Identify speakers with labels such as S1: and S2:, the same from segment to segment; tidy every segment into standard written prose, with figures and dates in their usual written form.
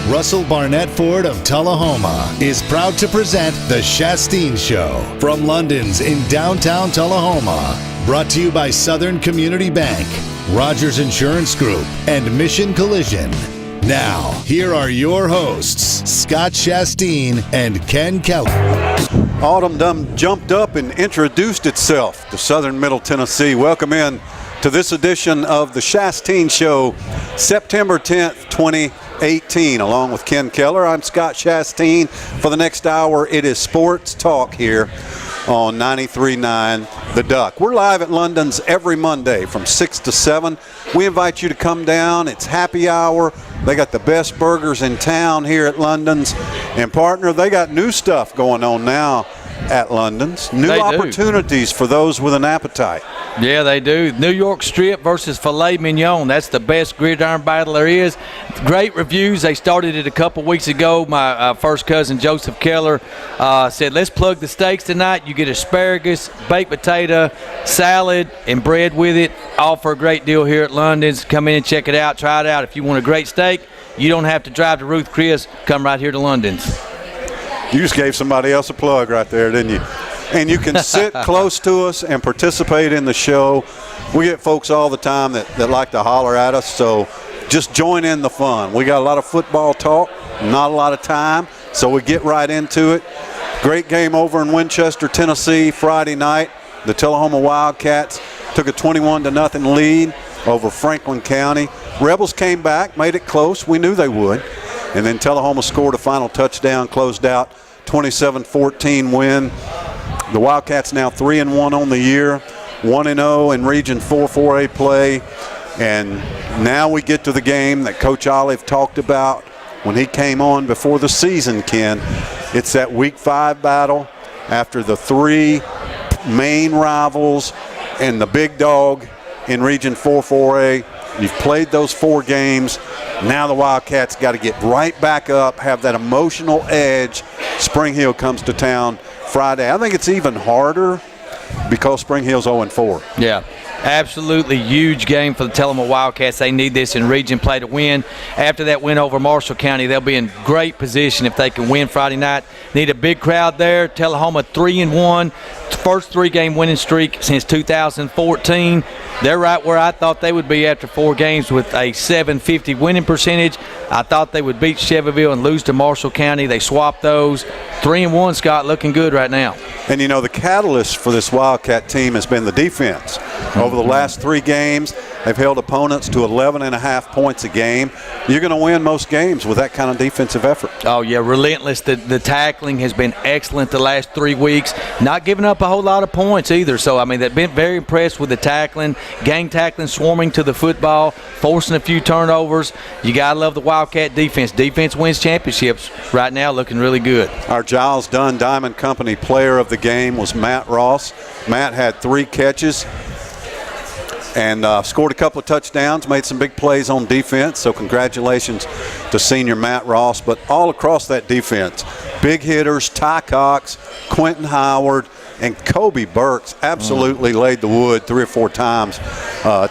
S1: Russell Barnett Ford of Tullahoma is proud to present The Shasteen Show from London's in downtown Tullahoma. Brought to you by Southern Community Bank, Rogers Insurance Group, and Mission Collision. Now, here are your hosts, Scott Shasteen and Ken Keller.
S2: Autumn done jumped up and introduced itself to Southern Middle Tennessee. Welcome in to this edition of The Shasteen Show, September 10th, 2018. Along with Ken Keller, I'm Scott Shasteen. For the next hour, it is sports talk here on 93.9 The Duck. We're live at London's every Monday from 6 to 7. We invite you to come down. It's happy hour. They got the best burgers in town here at London's. And partner, they got new stuff going on now at London's. New opportunities for those with an appetite.
S3: Yeah, they do. New York strip versus filet mignon. That's the best gridiron battle there is. Great reviews. They started it a couple weeks ago. My first cousin, Joseph Keller, said, let's plug the steaks tonight. You get asparagus, baked potato, salad, and bread with it. All for a great deal here at London's. Come in and check it out. Try it out. If you want a great steak, you don't have to drive to Ruth Chris. Come right here to London's.
S2: You just gave somebody else a plug right there, didn't you? And you can sit close to us and participate in the show. We get folks all the time that like to holler at us, so just join in the fun. We got a lot of football talk, not a lot of time, so we get right into it. Great game over in Winchester, Tennessee, Friday night. The Tullahoma Wildcats took a 21-0 lead over Franklin County. Rebels came back, made it close. We knew they would. And then Tullahoma scored a final touchdown, closed out 27-14 win. The Wildcats now 3-1 on the year, 1-0 in Region 4 4A play. And now we get to the game that Coach Olive talked about when he came on before the season, Ken. It's that Week 5 battle after the three main rivals and the big dog in Region 4 4A. You've played those 4 games. Now the Wildcats got to get right back up, have that emotional edge. Spring Hill comes to town Friday. I think it's even harder because Spring Hill's 0-4.
S3: Yeah, absolutely huge game for the Tullahoma Wildcats. They need this in region play to win. After that win over Marshall County, they'll be in great position if they can win Friday night. Need a big crowd there. Tullahoma 3-1, first 3-game winning streak since 2014. They're right where I thought they would be after 4 games with a .750 winning percentage. I thought they would beat Cheverville and lose to Marshall County. They swapped those. 3-1, Scott, looking good right now.
S2: And, you know, the catalyst for this Wildcat team has been the defense. Over the last 3 games, they've held opponents to 11.5 points a game. You're going to win most games with that kind of defensive effort.
S3: Oh, yeah, relentless. The tackling has been excellent the last 3 weeks. Not giving up a whole lot of points either. So, I mean, they've been very impressed with the tackling, gang tackling, swarming to the football, forcing a few turnovers. You got to love the Wildcat defense. Defense wins championships right now, looking really good.
S2: Our Giles Dunn Diamond Company player of the game was Matt Ross. Matt had 3 catches and scored a couple of touchdowns, made some big plays on defense. So congratulations to senior Matt Ross. But all across that defense, big hitters, Ty Cox, Quentin Howard, and Kobe Burks absolutely laid the wood 3 or 4 times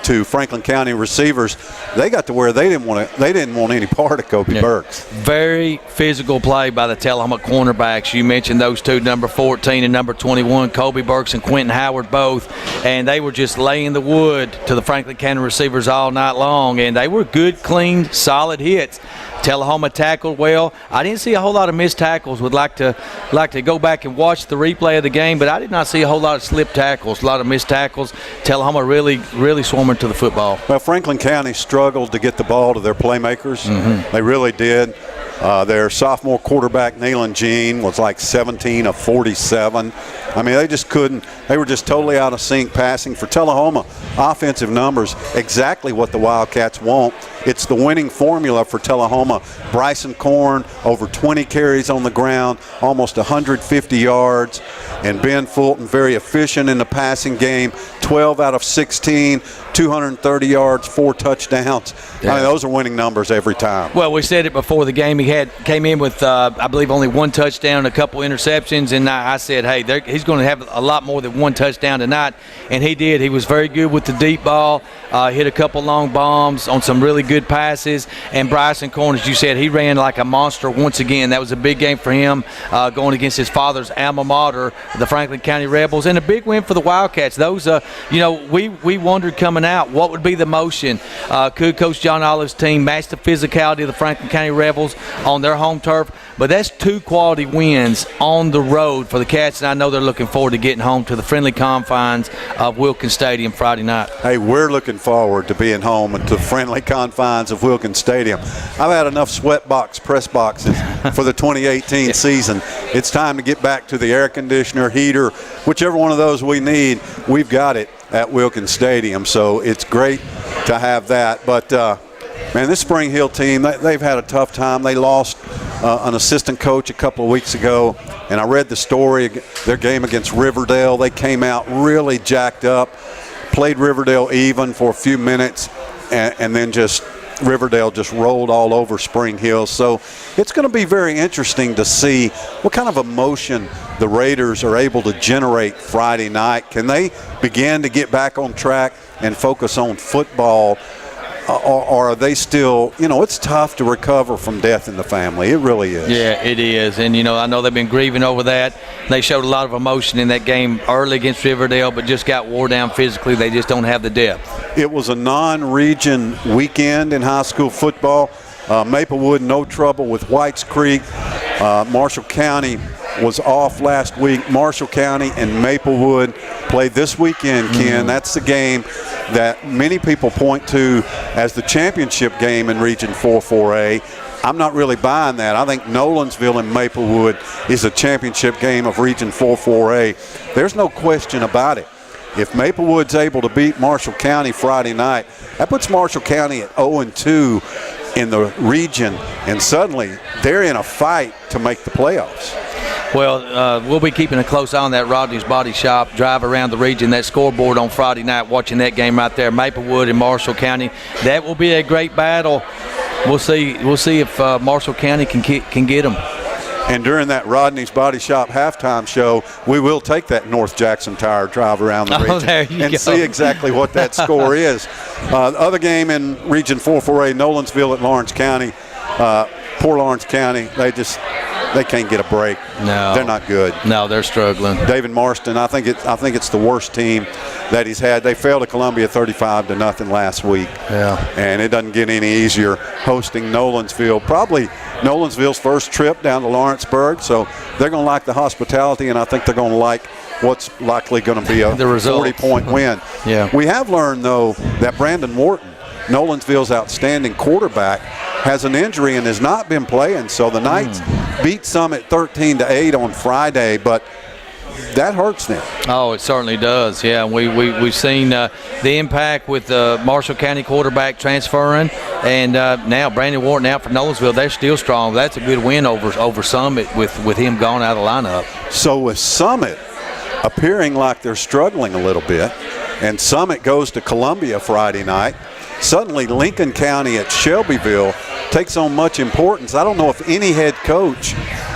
S2: to Franklin County receivers. They got to where they didn't want any part of Kobe Burks.
S3: Very physical play by the Tullahoma cornerbacks. You mentioned those 2, number 14 and number 21, Kobe Burks and Quentin Howard both, and they were just laying the wood to the Franklin County receivers all night long, and they were good, clean, solid hits. Tullahoma tackled well. I didn't see a whole lot of missed tackles. Would like to go back and watch the replay of the game, but I did not see a whole lot of slip tackles, a lot of missed tackles. Tullahoma really swarming to the football.
S2: Well, Franklin County struggled to get the ball to their playmakers. They really did. Their sophomore quarterback, Nayland Jean, was like 17 of 47. I mean, they just couldn't. They were just totally out of sync passing. For Tullahoma, offensive numbers, exactly what the Wildcats want. It's the winning formula for Tullahoma. Bryson Korn, over 20 carries on the ground, almost 150 yards. And Ben Fulton, very efficient in the passing game, 12 out of 16, 230 yards, 4 touchdowns. Yeah. I mean, those are winning numbers every time.
S3: Well, we said it before the game. He came in with, I believe, only 1 touchdown and a couple interceptions. And I said, hey, he's going to have a lot more than 1 touchdown tonight. And he did. He was very good with the deep ball, hit a couple long bombs on some really good good passes. And Bryson Corn, as you said, he ran like a monster once again. That was a big game for him, going against his father's alma mater, the Franklin County Rebels, and a big win for the Wildcats. Those, we wondered coming out what would be the motion. Could Coach John Olive's team match the physicality of the Franklin County Rebels on their home turf? But that's 2 quality wins on the road for the Cats, and I know they're looking forward to getting home to the friendly confines of Wilkins Stadium Friday night.
S2: Hey, we're looking forward to being home and to the friendly confines of Wilkins Stadium. I've had enough sweatbox press boxes for the 2018 season. It's time to get back to the air conditioner, heater, whichever one of those we need. We've got it at Wilkins Stadium, so it's great to have that. But, man, this Spring Hill team, they've had a tough time. They lost an assistant coach a couple of weeks ago, and I read the story, their game against Riverdale. They came out really jacked up, played Riverdale even for a few minutes, and then Riverdale just rolled all over Spring Hill. So it's going to be very interesting to see what kind of emotion the Raiders are able to generate Friday night. Can they begin to get back on track and focus on football? Or are they still, it's tough to recover from death in the family. It really is.
S3: Yeah, it is. And, I know they've been grieving over that. They showed a lot of emotion in that game early against Riverdale, but just got wore down physically. They just don't have the depth.
S2: It was a non-region weekend in high school football. Maplewood, no trouble with Whites Creek. Marshall County was off last week. Marshall County and Maplewood played this weekend, Ken. That's the game that many people point to as the championship game in Region 4-4A. I'm not really buying that. I think Nolensville and Maplewood is a championship game of Region 4-4A. There's no question about it. If Maplewood's able to beat Marshall County Friday night, that puts Marshall County at 0-2 in the region, and suddenly they're in a fight to make the playoffs.
S3: Well, we'll be keeping a close eye on that Rodney's Body Shop drive around the region, that scoreboard on Friday night, watching that game right there, Maplewood and Marshall County. That will be a great battle. We'll see if Marshall County can get them.
S2: And during that Rodney's Body Shop halftime show, we will take that North Jackson Tire drive around the region and see exactly what that score is. The other game in Region 4-4A, Nolensville at Lawrence County. Poor Lawrence County, they can't get a break.
S3: No,
S2: they're not good.
S3: No, they're struggling.
S2: David Marston, I think it's the worst team that he's had. They fell to Columbia 35-0 last week.
S3: Yeah,
S2: and it doesn't get any easier hosting Nolensville. Probably Nolensville's first trip down to Lawrenceburg, so they're going to like the hospitality, and I think they're going to like what's likely going to be a 40-point win.
S3: Yeah,
S2: we have learned though that Brandon Wharton, Nolensville's outstanding quarterback, has an injury and has not been playing. So the Knights beat Summit 13-8 on Friday, but that hurts them.
S3: Oh, it certainly does. Yeah, we've seen the impact with the Marshall County quarterback transferring, and now Brandon Wharton out for Nolensville. They're still strong. That's a good win over Summit with him gone out of the lineup.
S2: So with Summit appearing like they're struggling a little bit, and Summit goes to Columbia Friday night, suddenly Lincoln County at Shelbyville takes on much importance. I don't know if any head coach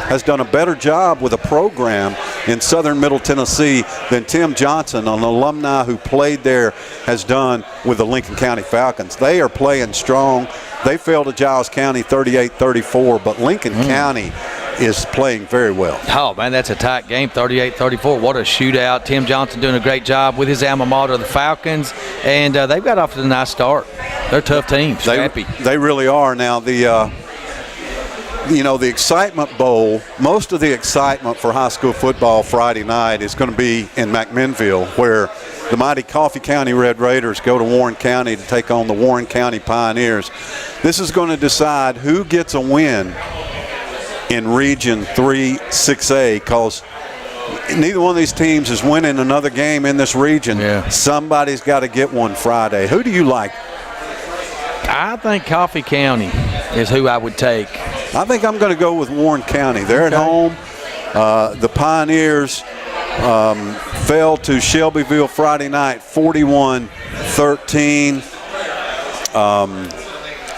S2: has done a better job with a program in southern Middle Tennessee than Tim Johnson, an alumni who played there, has done with the Lincoln County Falcons. They are playing strong. They fell to Giles County 38-34, but Lincoln County is playing very well.
S3: Oh, man, that's a tight game, 38-34. What a shootout. Tim Johnson doing a great job with his alma mater, the Falcons, and they've got off to a nice start. They're a tough team, scrappy.
S2: They really are. Now, the Excitement Bowl, most of the excitement for high school football Friday night is going to be in McMinnville, where the mighty Coffee County Red Raiders go to Warren County to take on the Warren County Pioneers. This is going to decide who gets a win in Region 3-6A, because neither one of these teams is winning another game in this region.
S3: Yeah.
S2: Somebody's got to get one Friday. Who do you like?
S3: I think Coffee County is who I would take.
S2: I think I'm going to go with Warren County. They're at home. The Pioneers fell to Shelbyville Friday night 41-13.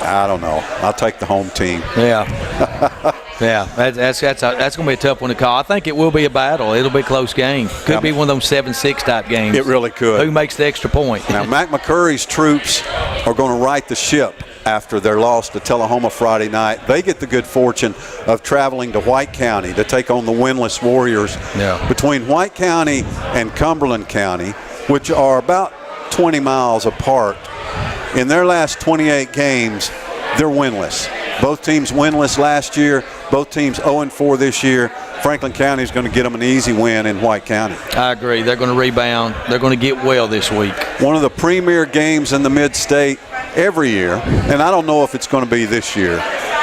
S2: I don't know. I'll take the home team.
S3: Yeah. Yeah, that's going to be a tough one to call. I think it will be a battle. It'll be a close game. Could be one of those 7-6 type games.
S2: It really could.
S3: Who makes the extra point?
S2: Now, Mac McCurry's troops are going to right the ship after their loss to Tullahoma Friday night. They get the good fortune of traveling to White County to take on the winless Warriors.
S3: Yeah.
S2: Between White County and Cumberland County, which are about 20 miles apart, in their last 28 games, they're winless. Both teams winless last year. Both teams 0-4 this year. Franklin County is going to get them an easy win in White County.
S3: I agree. They're going to rebound. They're going to get well this week.
S2: One of the premier games in the Mid-State every year, and I don't know if it's going to be this year,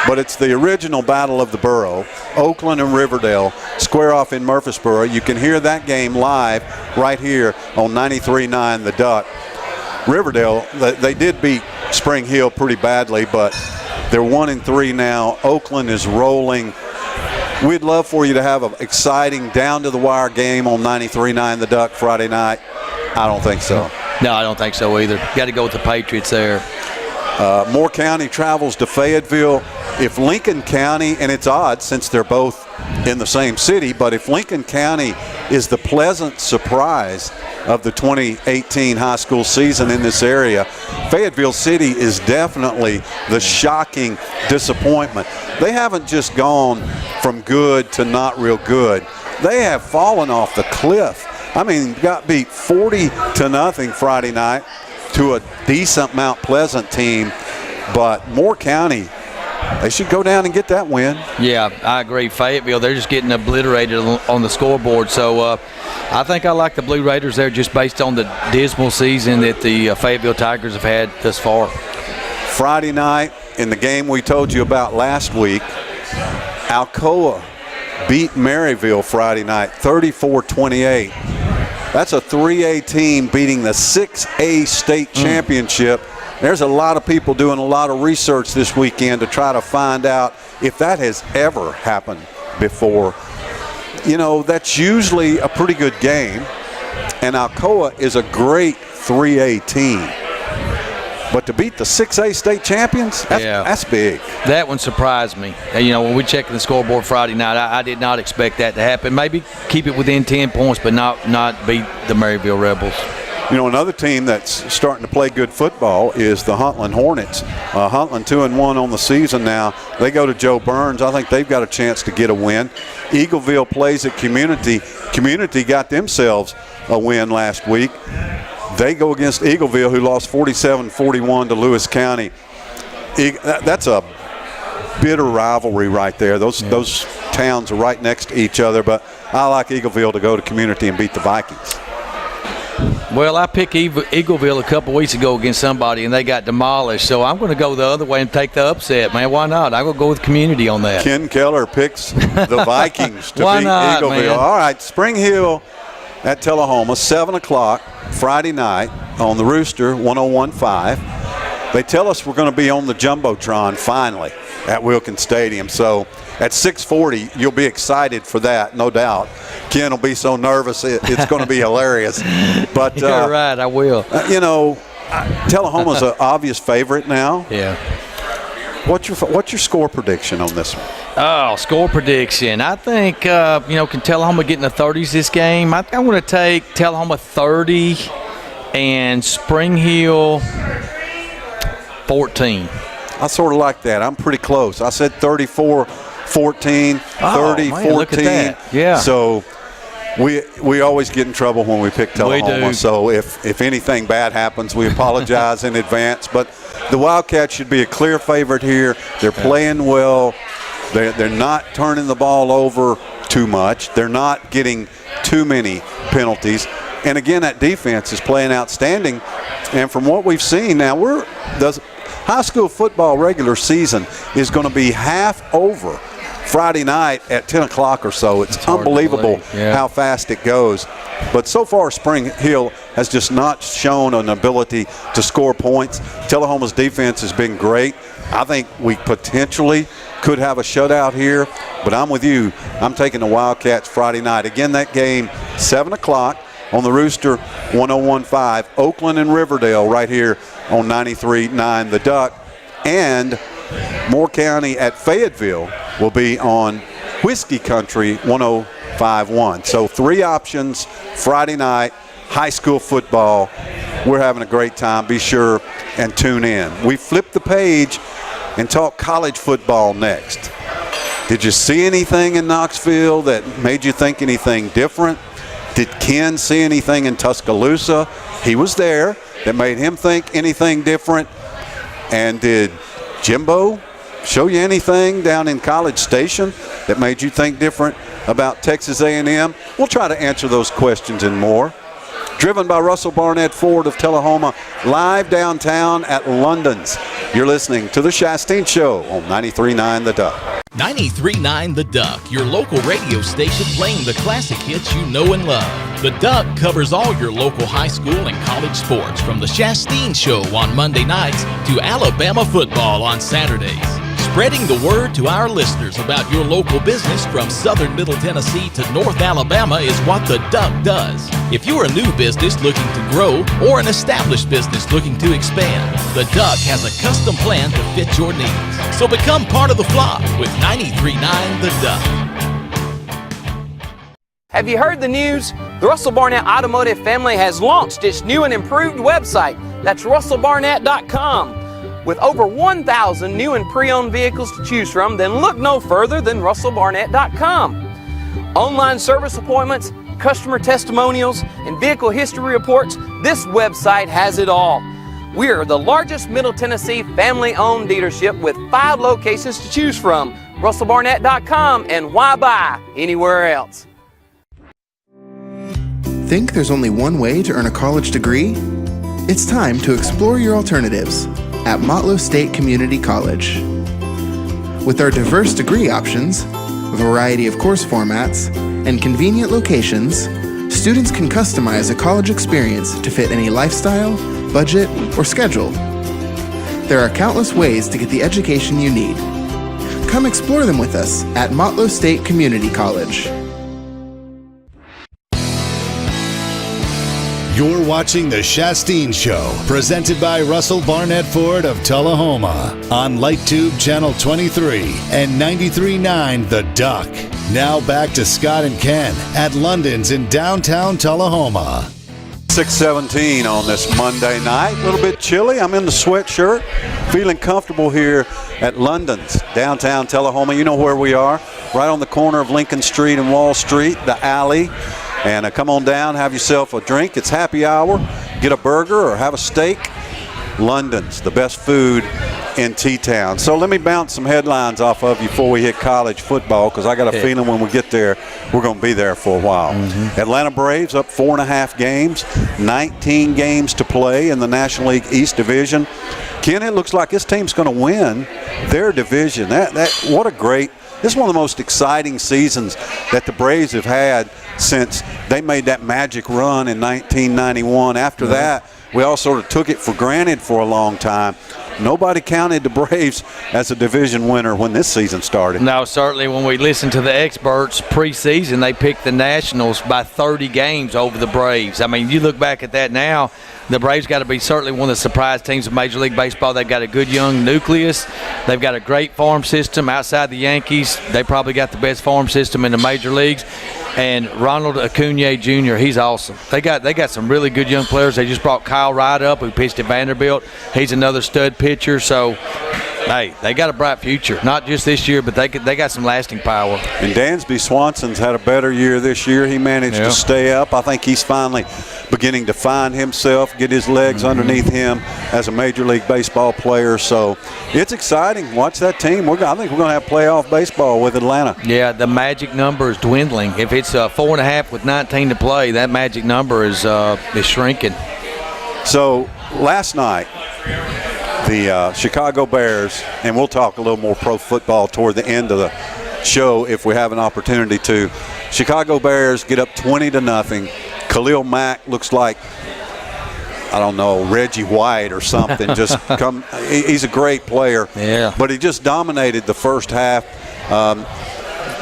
S2: but it's the original Battle of the Borough. Oakland and Riverdale square off in Murfreesboro. You can hear that game live right here on 93.9 The Duck. Riverdale, they did beat Spring Hill pretty badly, but they're 1-3 now. Oakland is rolling. We'd love for you to have an exciting, down-to-the-wire game on 93.9 The Duck Friday night. I don't think so.
S3: No, I don't think so either. Got to go with the Patriots there.
S2: Moore County travels to Fayetteville. If Lincoln County, and it's odd since they're both in the same city, but if Lincoln County is the pleasant surprise of the 2018 high school season in this area, Fayetteville City is definitely the shocking disappointment. They haven't just gone from good to not real good. They have fallen off the cliff. I mean, got beat 40-0 Friday night to a decent Mount Pleasant team, but Moore County, they should go down and get that win.
S3: Yeah, I agree. Fayetteville, they're just getting obliterated on the scoreboard. So I think I like the Blue Raiders there just based on the dismal season that the Fayetteville Tigers have had thus far.
S2: Friday night, in the game we told you about last week, Alcoa beat Maryville Friday night 34-28. That's a 3A team beating the 6A state championship. There's a lot of people doing a lot of research this weekend to try to find out if that has ever happened before. You know, that's usually a pretty good game, and Alcoa is a great 3A team. But to beat the 6A state champions, that's big.
S3: That one surprised me. You know, when we checked the scoreboard Friday night, I did not expect that to happen. Maybe keep it within 10 points, but not beat the Maryville Rebels.
S2: You know, another team that's starting to play good football is the Huntland Hornets. Huntland 2-1 on the season now. They go to Joe Burns. I think they've got a chance to get a win. Eagleville plays at Community. Community got themselves a win last week. They go against Eagleville, who lost 47-41 to Lewis County. That's a bitter rivalry right there. Those towns are right next to each other, but I like Eagleville to go to Community and beat the Vikings.
S3: Well, I picked Eagleville a couple weeks ago against somebody, and they got demolished. So I'm going to go the other way and take the upset, man. Why not? I'm going to go with Community on that.
S2: Ken Keller picks the Vikings to
S3: Why
S2: beat
S3: not,
S2: Eagleville.
S3: man?
S2: All right, Spring Hill at Tullahoma, 7 o'clock Friday night on the Rooster, 101.5. They tell us we're going to be on the Jumbotron finally at Wilkins Stadium. So at 6:40, you'll be excited for that, no doubt. Ken will be so nervous, it's going to be hilarious. But
S3: You're right, I will.
S2: You know, Tullahoma's an obvious favorite now.
S3: Yeah.
S2: What's your score prediction on this one?
S3: Oh, score prediction. I think, can Tullahoma get in the 30s this game? I'm going to take Tullahoma 30 and Spring Hill 14.
S2: I sort of like that. I'm pretty close. I said 34-14, 30-14.
S3: Look at that. Yeah.
S2: So we always get in trouble when we pick Tullahoma.
S3: We do.
S2: So if anything bad happens, we apologize in advance. But the Wildcats should be a clear favorite here. They're playing well. They're not turning the ball over too much. They're not getting too many penalties. And again, that defense is playing outstanding. And from what we've seen now, the high school football regular season is going to be half over Friday night at 10 o'clock or so. It's unbelievable how fast it goes. But so far, Spring Hill has just not shown an ability to score points. Tullahoma's defense has been great. I think we potentially could have a shutout here, but I'm with you. I'm taking the Wildcats Friday night. Again, that game, 7 o'clock on the Rooster, 101.5. Oakland and Riverdale right here on 93.9 The Duck. And Moore County at Fayetteville will be on Whiskey Country 105.1. So 3 options Friday night, high school football. We're having a great time. Be sure and tune in. We flip the page and talk college football next. Did you see anything in Knoxville that made you think anything different? Did Ken see anything in Tuscaloosa? He was there that made him think anything different. And did Jimbo show you anything down in College Station that made you think different about Texas A&M? We'll try to answer those questions and more. Driven by Russell Barnett Ford of Tullahoma, live downtown at London's. You're listening to The Shasteen Show on 93.9 The Duck.
S4: 93.9 The Duck, your local radio station playing the classic hits you know and love. The Duck covers all your local high school and college sports, from The Shasteen Show on Monday nights to Alabama football on Saturdays. Spreading the word to our listeners about your local business from southern Middle Tennessee to North Alabama is what The Duck does. If you're a new business looking to grow or an established business looking to expand, The Duck has a custom plan to fit your needs. So become part of the flock with 93.9 The Duck.
S5: Have you heard the news? The Russell Barnett Automotive family has launched its new and improved website. That's russellbarnett.com. With over 1,000 new and pre-owned vehicles to choose from, then look no further than russellbarnett.com. Online service appointments, customer testimonials, and vehicle history reports, this website has it all. We are the largest Middle Tennessee family-owned dealership with 5 locations to choose from. russellbarnett.com, and why buy anywhere else?
S6: Think there's only one way to earn a college degree? It's time to explore your alternatives at Motlow State Community College. With our diverse degree options, a variety of course formats, and convenient locations, students can customize a college experience to fit any lifestyle, budget, or schedule. There are countless ways to get the education you need. Come explore them with us at Motlow State Community College.
S1: You're watching The Shasteen Show, presented by Russell Barnett Ford of Tullahoma on LightTube Channel 23 and 93.9 The Duck. Now back to Scott and Ken at London's in downtown Tullahoma.
S2: 6:17 on this Monday night. A little bit chilly. I'm in the sweatshirt, feeling comfortable here at London's, downtown Tullahoma. You know where we are, right on the corner of Lincoln Street and Wall Street, the alley. And come on down, have yourself a drink. It's happy hour. Get a burger or have a steak. London's, the best food in T-Town. So let me bounce some headlines off of you before we hit college football, because I got a feeling when we get there, we're going to be there for a while. Atlanta Braves up 4.5 games, 19 games to play in the National League East Division. Ken, it looks like this team's going to win their division. What a great. This is one of the most exciting seasons that the Braves have had since they made that magic run in 1991. After that, we all sort of took it for granted for a long time. Nobody counted the Braves as a division winner when this season started.
S3: No, certainly when we listened to the experts preseason, they picked the Nationals by 30 games over the Braves. I mean, you look back at that now, the Braves got to be certainly one of the surprise teams of Major League Baseball. They've got a good young nucleus. They've got a great farm system outside the Yankees. They probably got the best farm system in the major leagues. And Ronald Acuna Jr., he's awesome. They got some really good young players. They just brought Kyle Wright up, who pitched at Vanderbilt. He's another stud pitcher. So, hey, they got a bright future. Not just this year, but they got some lasting power.
S2: And Dansby Swanson's had a better year this year. He managed to stay up. I think he's finally beginning to find himself, get his legs underneath him as a Major League Baseball player. So it's exciting. Watch that team. I think we're going to have playoff baseball with Atlanta.
S3: Yeah, the magic number is dwindling. If it's 4.5 with 19 to play, that magic number is shrinking.
S2: So last night, the Chicago Bears, and we'll talk a little more pro football toward the end of the show if we have an opportunity to. Chicago Bears get up 20-0. Khalil Mack looks like, I don't know, Reggie White or something. He's a great player.
S3: Yeah.
S2: But he just dominated the first half.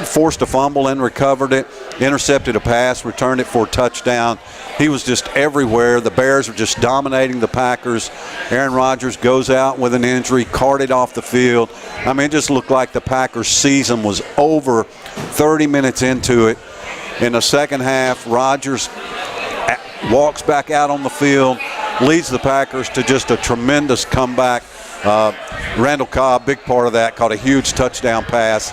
S2: Forced a fumble and recovered it. Intercepted a pass, returned it for a touchdown. He was just everywhere. The Bears were just dominating the Packers. Aaron Rodgers goes out with an injury, carted off the field. I mean, it just looked like the Packers' season was over 30 minutes into it. In the second half, Rodgers walks back out on the field, leads the Packers to just a tremendous comeback. Randall Cobb, big part of that, caught a huge touchdown pass.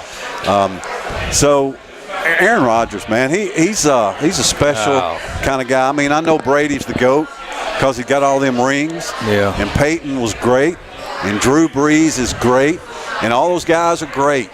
S2: So Aaron Rodgers, man, he's a special kind of guy. I mean, I know Brady's the GOAT because he got all them rings.
S3: Yeah.
S2: And Peyton was great. And Drew Brees is great. And all those guys are great.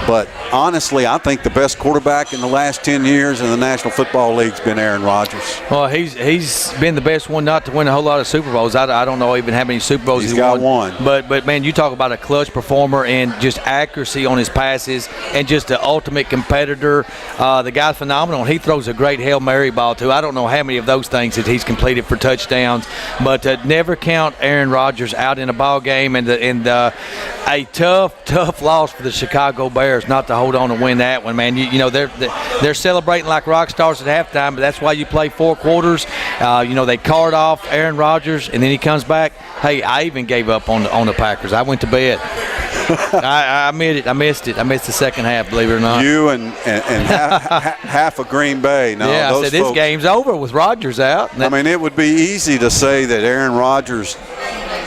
S2: But honestly, I think the best quarterback in the last 10 years in the National Football League's been Aaron Rodgers.
S3: Well, he's been the best one not to win a whole lot of Super Bowls. I don't know even how many Super Bowls
S2: he's got one.
S3: But man, you talk about a clutch performer and just accuracy on his passes and just the ultimate competitor. The guy's phenomenal. He throws a great Hail Mary ball too. I don't know how many of those things that he's completed for touchdowns, but never count Aaron Rodgers out in a ball game. And a tough loss for the Chicago Bears not to hold on and win that one, man. You know they're celebrating like rock stars at halftime, but that's why you play 4 quarters. They card off Aaron Rodgers, and then he comes back. Hey, I even gave up on the Packers. I went to bed. I admit it. I missed it. I missed the second half, believe it or not.
S2: You and half of Green Bay. No,
S3: yeah,
S2: those
S3: I said this game's over with Rodgers out.
S2: I mean, it would be easy to say that Aaron Rodgers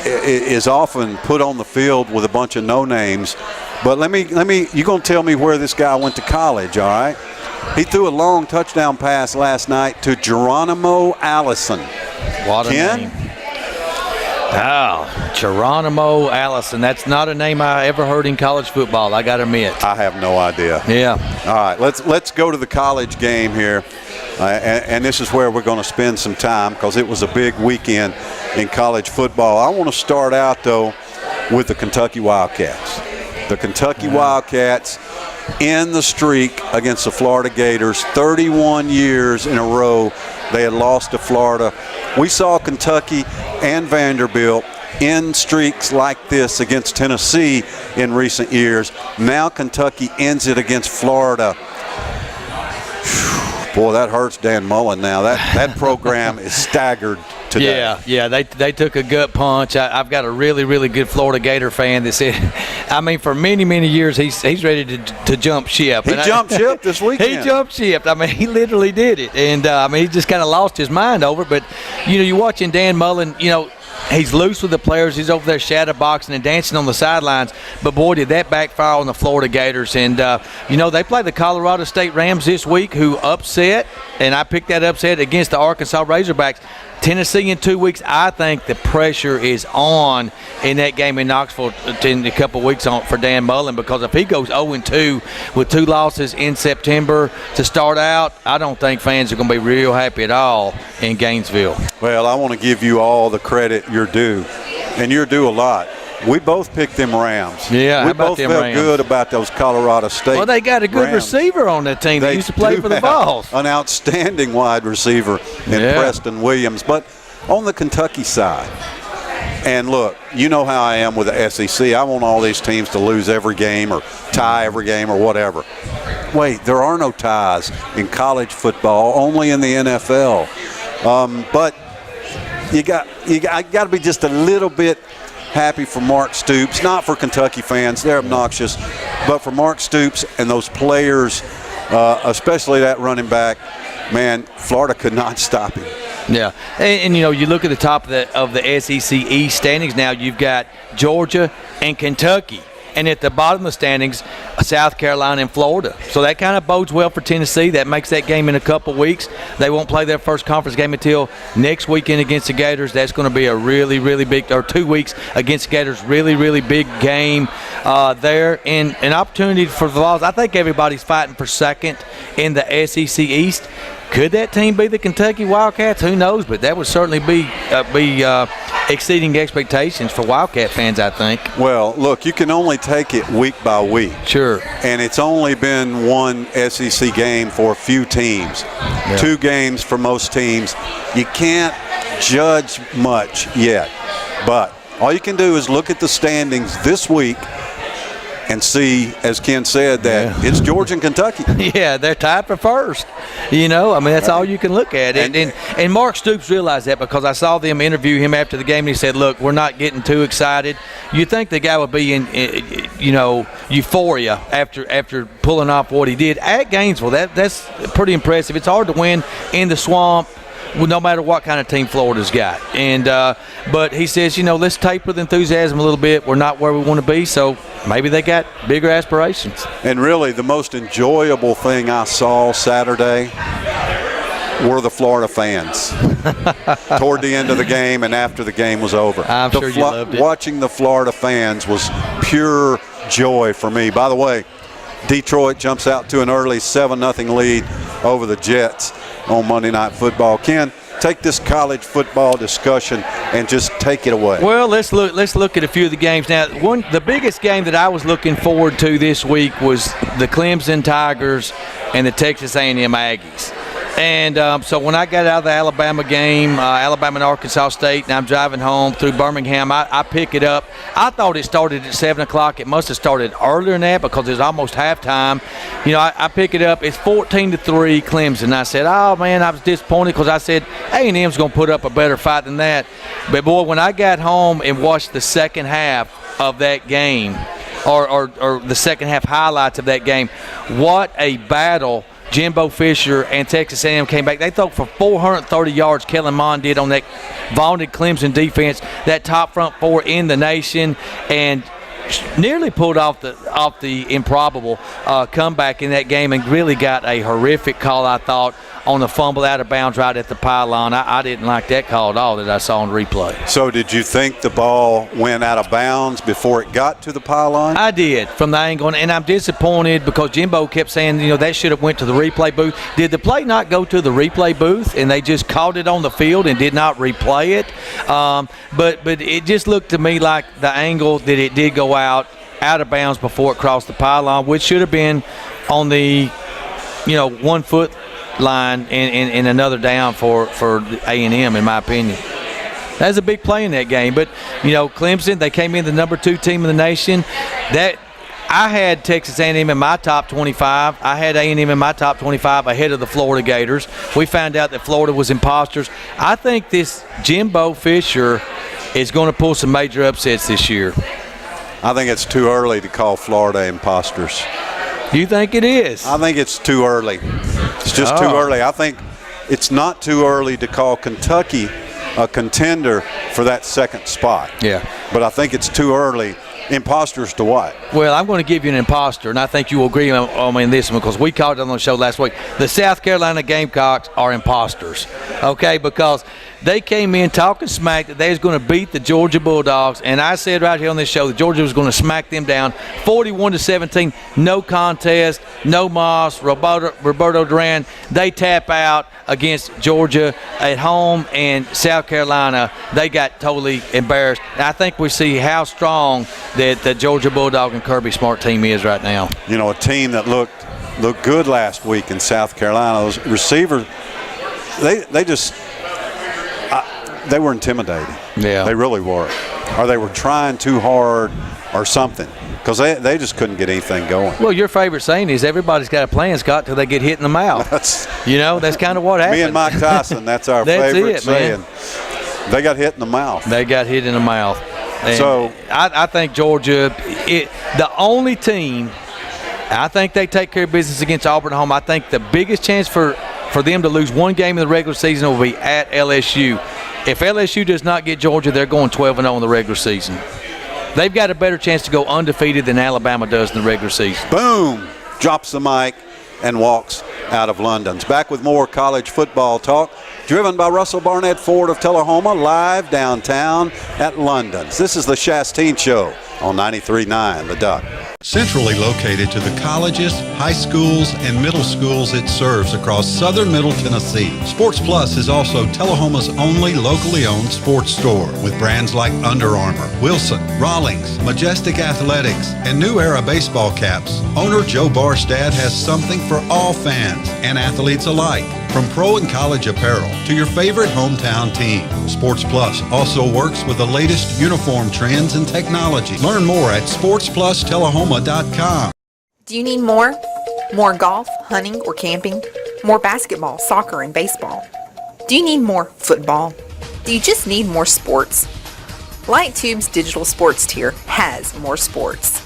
S2: is often put on the field with a bunch of no-names. But let me. You're gonna tell me where this guy went to college, all right? He threw a long touchdown pass last night to Geronimo Allison.
S3: What a name! Oh, Geronimo Allison. That's not a name I ever heard in college football, I got to admit.
S2: I have no idea.
S3: Yeah.
S2: All right, let's go to the college game here. And this is where we're going to spend some time because it was a big weekend in college football. I want to start out, though, with the Kentucky Wildcats. The Kentucky Wildcats in the streak against the Florida Gators. 31 years in a row they had lost to Florida. We saw Kentucky and Vanderbilt in streaks like this against Tennessee in recent years. Now Kentucky ends it against Florida. Boy, that hurts Dan Mullen now. That program is staggered today.
S3: Yeah, they took a gut punch. I've got a really, really good Florida Gator fan that said, I mean, for many, many years, he's ready to jump ship.
S2: He jumped ship this weekend.
S3: He jumped ship. I mean, he literally did it. And, he just kind of lost his mind over it. But, you're watching Dan Mullen, he's loose with the players. He's over there shadow boxing and dancing on the sidelines. But, boy, did that backfire on the Florida Gators. And, they play the Colorado State Rams this week, who upset, and I picked that upset against the Arkansas Razorbacks. Tennessee in 2 weeks, I think the pressure is on in that game in Knoxville in a couple of weeks for Dan Mullen, because if he goes 0-2 with 2 losses in September to start out, I don't think fans are going to be real happy at all in Gainesville.
S2: Well, I want to give you all the credit you're due, and you're due a lot. We both picked them Rams.
S3: Yeah,
S2: we both felt
S3: Rams?
S2: Good about those Colorado State.
S3: Well, they got a good
S2: Rams.
S3: receiver on that team that used to play for the Vols.
S2: An outstanding wide receiver in Preston Williams. But on the Kentucky side, and look, you know how I am with the SEC. I want all these teams to lose every game or tie every game or whatever. Wait, there are no ties in college football, only in the NFL. But you got to be just a little bit happy for Mark Stoops, not for Kentucky fans, they're obnoxious, but for Mark Stoops and those players, especially that running back, man, Florida could not stop him.
S3: Yeah, and you look at the top of the SEC East standings now, you've got Georgia and Kentucky. And at the bottom of the standings, South Carolina and Florida. So that kind of bodes well for Tennessee. That makes that game in a couple weeks. They won't play their first conference game until next weekend against the Gators. That's going to be a really, really big, or 2 weeks against the Gators, really, really big game there. And an opportunity for the Vols. I think everybody's fighting for second in the SEC East. Could that team be the Kentucky Wildcats? Who knows? But that would certainly be exceeding expectations for Wildcat fans, I think.
S2: Well, look, you can only take it week by week.
S3: Sure.
S2: And it's only been one SEC game for a few teams. Yeah. 2 games for most teams. You can't judge much yet. But all you can do is look at the standings this week and see, as Ken said, that it's Georgia and Kentucky.
S3: Yeah, they're tied for first. That's all you can look at. And Mark Stoops realized that, because I saw them interview him after the game, and he said, look, we're not getting too excited. You think the guy would be in euphoria after pulling off what he did at Gainesville. That's pretty impressive. It's hard to win in the swamp no matter what kind of team Florida's got. And but he says, let's taper the enthusiasm a little bit. We're not where we want to be, so maybe they got bigger aspirations.
S2: And really, the most enjoyable thing I saw Saturday were the Florida fans toward the end of the game and after the game was over.
S3: I'm sure you loved it.
S2: Watching the Florida fans was pure joy for me. By the way, Detroit jumps out to an early 7-0 lead over the Jets on Monday Night Football. Ken, take this college football discussion and just take it away.
S3: Well, let's look at a few of the games. Now, the biggest game that I was looking forward to this week was the Clemson Tigers and the Texas A&M Aggies. And so when I got out of the Alabama game, Alabama and Arkansas State, and I'm driving home through Birmingham, I pick it up. I thought it started at 7 o'clock. It must have started earlier than that because it's almost halftime. I pick it up. It's 14-3 Clemson. I said, oh, man, I was disappointed because I said A&M's going to put up a better fight than that. But, boy, when I got home and watched the second half of that game, or the second half highlights of that game, what a battle Jimbo Fisher and Texas A&M came back. They threw for 430 yards. Kellen Mond did on that vaunted Clemson defense, that top front four in the nation, and nearly pulled off the improbable comeback in that game and really got a horrific call, I thought, on the fumble out of bounds right at the pylon. I didn't like that call at all that I saw on replay.
S2: So did you think the ball went out of bounds before it got to the pylon?
S3: I did, from the angle, and I'm disappointed because Jimbo kept saying, that should have went to the replay booth. Did the play not go to the replay booth and they just caught it on the field and did not replay it? But it just looked to me like the angle that it did go out of bounds before it crossed the pylon, which should have been on the 1 foot line and another down for A&M, in my opinion. That's a big play in that game. But Clemson, they came in the number 2 team in the nation. That I had Texas A&M in my top 25. I had A&M in my top 25 ahead of the Florida Gators. We found out that Florida was imposters. I think this Jimbo Fisher is going to pull some major upsets this year.
S2: I think it's too early to call Florida imposters.
S3: You think it is?
S2: I think it's too early. It's just too early. I think it's not too early to call Kentucky a contender for that second spot.
S3: Yeah.
S2: But I think it's too early. Imposters to what?
S3: Well, I'm going to give you an imposter, and I think you will agree on me in this one because we called it on the show last week. The South Carolina Gamecocks are imposters, okay, because they came in talking smack that they was going to beat the Georgia Bulldogs, and I said right here on this show that Georgia was going to smack them down 41-17, no contest, no moss. Roberto Duran, they tap out against Georgia at home, and South Carolina, they got totally embarrassed. And I think we see how strong that the Georgia Bulldog and Kirby Smart team is right now.
S2: A team that looked good last week in South Carolina. Those receivers, they were intimidating. Yeah, they really were, or they were trying too hard, or something, because they just couldn't get anything going.
S3: Well, your favorite saying is everybody's got a plan, Scott, till they get hit in the mouth. That's kind of what happened.
S2: Me and Mike Tyson, that's our favorite saying. Man. They got hit in the mouth.
S3: They got hit in the mouth. And
S2: so
S3: I think Georgia, the only team, I think they take care of business against Auburn at home. I think the biggest chance for them to lose one game in the regular season will be at LSU. If LSU does not get Georgia, they're going 12-0 in the regular season. They've got a better chance to go undefeated than Alabama does in the regular season.
S2: Boom! Drops the mic and walks out of London's. Back with more college football talk, driven by Russell Barnett Ford of Tullahoma, live downtown at London's. This is the Shasteen Show on 93.9 The Duck.
S7: Centrally located to the colleges, high schools, and middle schools it serves across southern Middle Tennessee, Sports Plus is also Tullahoma's only locally owned sports store with brands like Under Armour, Wilson, Rawlings, Majestic Athletics, and New Era baseball caps. Owner Joe Barstad has something for all fans and athletes alike, from pro and college apparel to your favorite hometown team. Sports Plus also works with the latest uniform trends and technology. Learn more at sportsplustullahoma.com.
S8: Do you need more? More golf, hunting, or camping? More basketball, soccer, and baseball? Do you need more football? Do you just need more sports? LightTube's digital sports tier has more sports.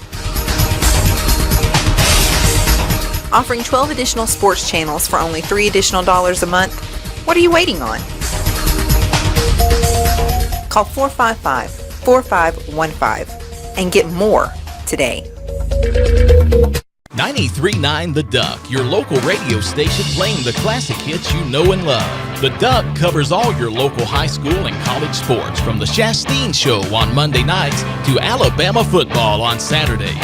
S8: Offering 12 additional sports channels for only $3 additional a month, what are you waiting on? Call 455-4515 and get more today.
S4: 93.9 The Duck, your local radio station playing the classic hits you know and love. The Duck covers all your local high school and college sports, from the Shasteen Show on Monday nights to Alabama football on Saturdays.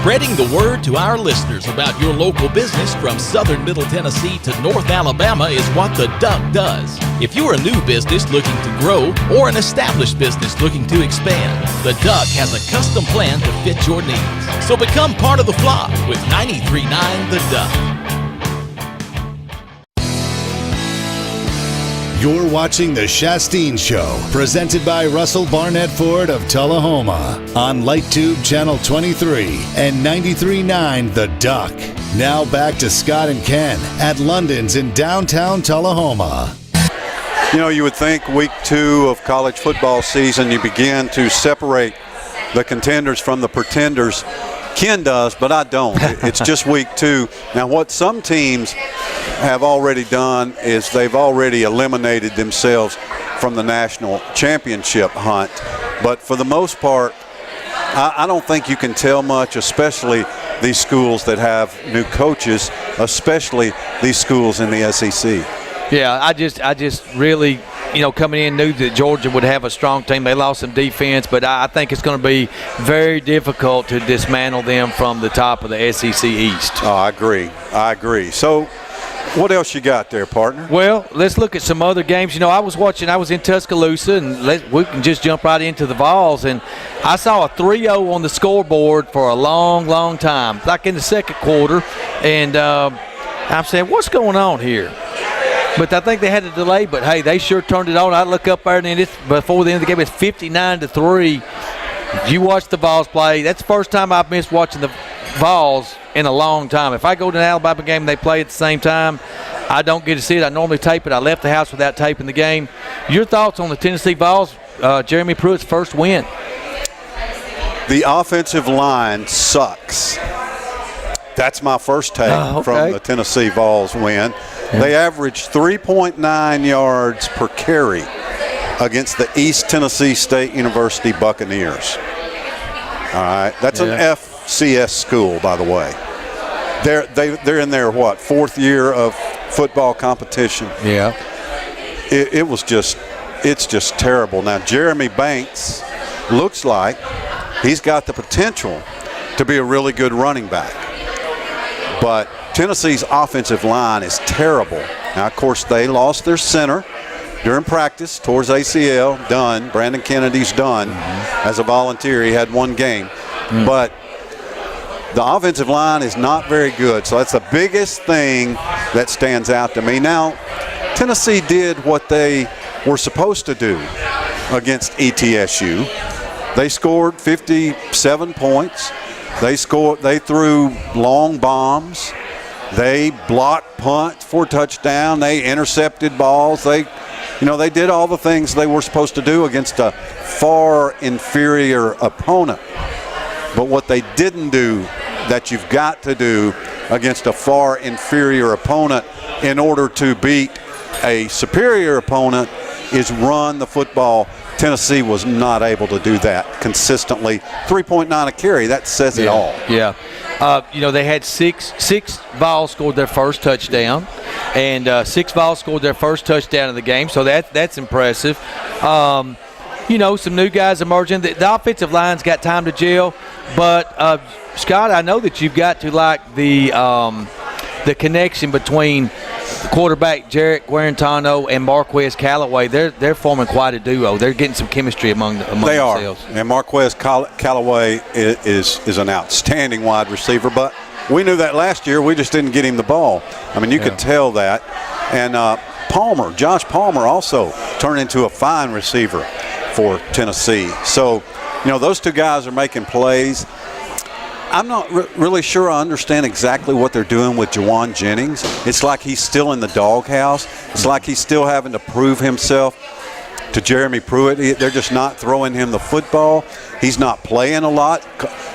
S4: Spreading the word to our listeners about your local business from southern Middle Tennessee to North Alabama is what the Duck does. If you're a new business looking to grow or an established business looking to expand, the Duck has a custom plan to fit your needs. So become part of the flock with 93.9 The Duck.
S1: You're watching The Shasteen Show, presented by Russell Barnett Ford of Tullahoma on LightTube Channel 23 and 93.9 The Duck. Now back to Scott and Ken at London's in downtown Tullahoma.
S2: You know, you would think week 2 of college football season, you begin to separate the contenders from the pretenders. Ken does, but I don't. It's just week 2. Now, what some teams have already done is they've already eliminated themselves from the national championship hunt. But for the most part, I don't think you can tell much, especially these schools that have new coaches, especially these schools in the SEC.
S3: Yeah, I just really, coming in knew that Georgia would have a strong team. They lost some defense, but I think it's going to be very difficult to dismantle them from the top of the SEC East.
S2: Oh, I agree. So what else you got there, partner?
S3: Well, let's look at some other games. I was in Tuscaloosa, and we can just jump right into the Vols, and I saw a 3-0 on the scoreboard for a long, long time, like in the second quarter, and I'm saying, what's going on here? But I think they had a delay, but, hey, they sure turned it on. I look up there, and then before the end of the game, it's 59-3. You watch the Vols play. That's the first time I've missed watching the Vols in a long time. If I go to an Alabama game and they play at the same time, I don't get to see it. I normally tape it. I left the house without taping the game. Your thoughts on the Tennessee Vols, Jeremy Pruitt's first win?
S2: The offensive line sucks. That's my first take from the Tennessee Vols win. Yeah. They averaged 3.9 yards per carry against the East Tennessee State University Buccaneers. All right, that's an FCS school, by the way. They're in their fourth year of football competition.
S3: Yeah,
S2: it's just terrible. Now Jeremy Banks looks like he's got the potential to be a really good running back, but Tennessee's offensive line is terrible. Now, of course, they lost their center during practice towards ACL. Done. Brandon Kennedy's done as a volunteer. He had one game. But the offensive line is not very good. So that's the biggest thing that stands out to me. Now, Tennessee did what they were supposed to do against ETSU. They scored 57 points. They threw long bombs. They blocked punts for touchdown. They intercepted balls. They did all the things they were supposed to do against a far inferior opponent. But what they didn't do that you've got to do against a far inferior opponent in order to beat a superior opponent is run the football. Tennessee was not able to do that consistently. 3.9 a carry, that says it all.
S3: Yeah. They had six Vols scored their first touchdown, and 6 Vols scored their first touchdown of the game, so that's impressive. Some new guys emerging. The offensive line's got time to gel, but Scott, I know that you've got to like the connection between quarterback Jarrett Guarantano and Marquez Callaway. They're forming quite a duo. They're getting some chemistry among themselves.
S2: And Marquez Callaway is an outstanding wide receiver, but we knew that last year. We just didn't get him the ball. I mean, you could tell that. And Josh Palmer also turned into a fine receiver for Tennessee. So, those two guys are making plays. I'm not really sure I understand exactly what they're doing with Juwan Jennings. It's like he's still in the doghouse. It's like he's still having to prove himself to Jeremy Pruitt. They're just not throwing him the football. He's not playing a lot.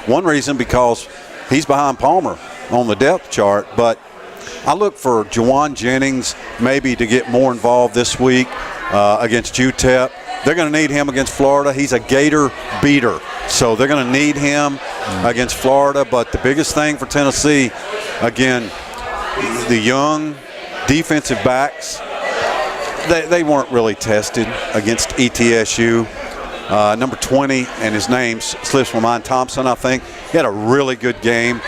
S2: One reason, because he's behind Palmer on the depth chart. But I look for Juwan Jennings maybe to get more involved this week against UTEP. they're going to need him against Florida. He's a Gator beater, so they're going to need him against Florida. But the biggest thing for Tennessee, again, the young defensive backs, they weren't really tested against ETSU. Number 20, and his name slips my mind, Thompson, I think. He had a really good game.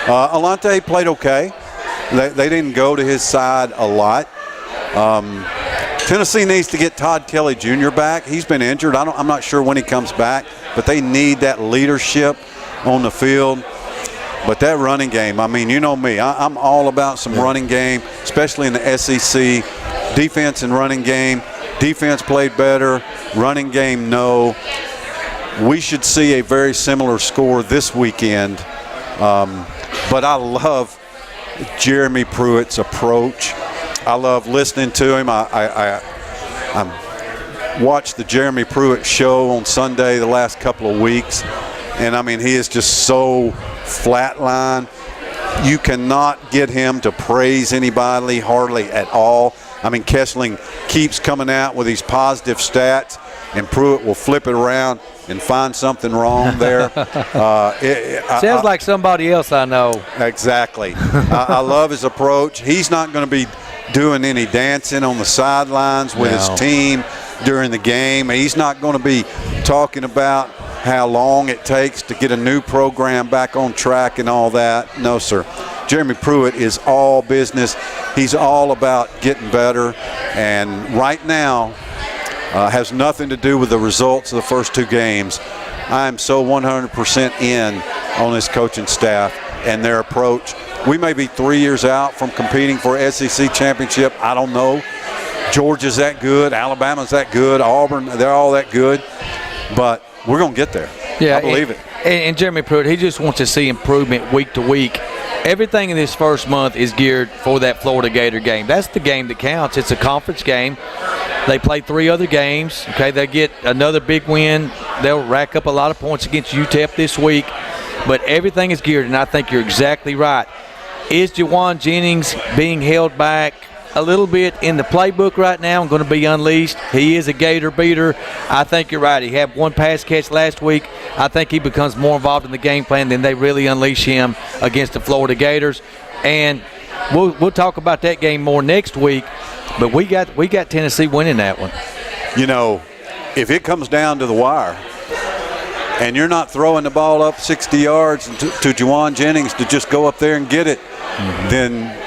S2: Alante played okay. They didn't go to his side a lot. Tennessee needs to get Todd Kelly Jr. back. He's been injured. I'm not sure when he comes back, but they need that leadership on the field. But that running game, I mean, you know me. I'm all about some running game, especially in the SEC. Defense and running game. Defense played better. Running game, no. We should see a very similar score this weekend. But I love Jeremy Pruitt's approach. I love listening to him. I watched the Jeremy Pruitt show on Sunday the last couple of weeks, and I mean, he is just so flatline. You cannot get him to praise anybody hardly at all. I mean, Kessling keeps coming out with these positive stats, and Pruitt will flip it around and find something wrong there.
S3: Sounds like somebody else I know.
S2: Exactly. I love his approach. He's not going to be doing any dancing on the sidelines with his team during the game. He's not going to be talking about how long it takes to get a new program back on track and all that. No, sir. Jeremy Pruitt is all business. He's all about getting better, and right now has nothing to do with the results of the first two games. I am so 100% in on this coaching staff and their approach. We may be 3 years out from competing for SEC championship. I don't know. Georgia's that good. Alabama's that good. Auburn, they're all that good. But we're going to get there.
S3: Yeah,
S2: I believe it.
S3: And Jeremy Pruitt, he just wants to see improvement week to week. Everything in this first month is geared for that Florida Gator game. That's the game that counts. It's a conference game. They play 3 other games. Okay, they get another big win. They'll rack up a lot of points against UTEP this week. But everything is geared, and I think you're exactly right. Is Jawan Jennings being held back a little bit in the playbook right now and going to be unleashed? He is a Gator beater. I think you're right. He had one pass catch last week. I think he becomes more involved in the game plan than they really unleash him against the Florida Gators. And we'll talk about that game more next week. But we got Tennessee winning that one.
S2: You know, if it comes down to the wire and you're not throwing the ball up 60 yards to Jawan Jennings to just go up there and get it, then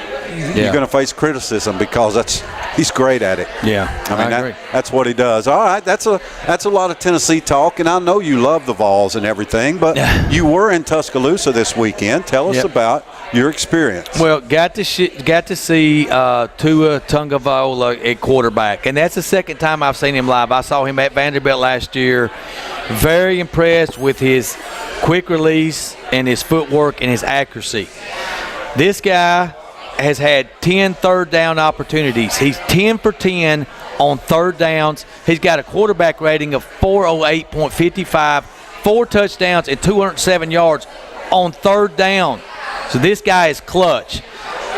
S2: you're going to face criticism because he's great at it.
S3: Yeah,
S2: I mean,
S3: agree.
S2: That's what he does. All right, that's a lot of Tennessee talk, and I know you love the Vols and everything, but you were in Tuscaloosa this weekend. Tell us about your experience.
S3: Well, got to see Tua Tagovailoa at quarterback, and that's the second time I've seen him live. I saw him at Vanderbilt last year. Very impressed with his quick release and his footwork and his accuracy. This guy has had 10 third down opportunities. He's 10 for 10 on third downs. He's got a quarterback rating of 408.55, 4 touchdowns and 207 yards on third down. So this guy is clutch.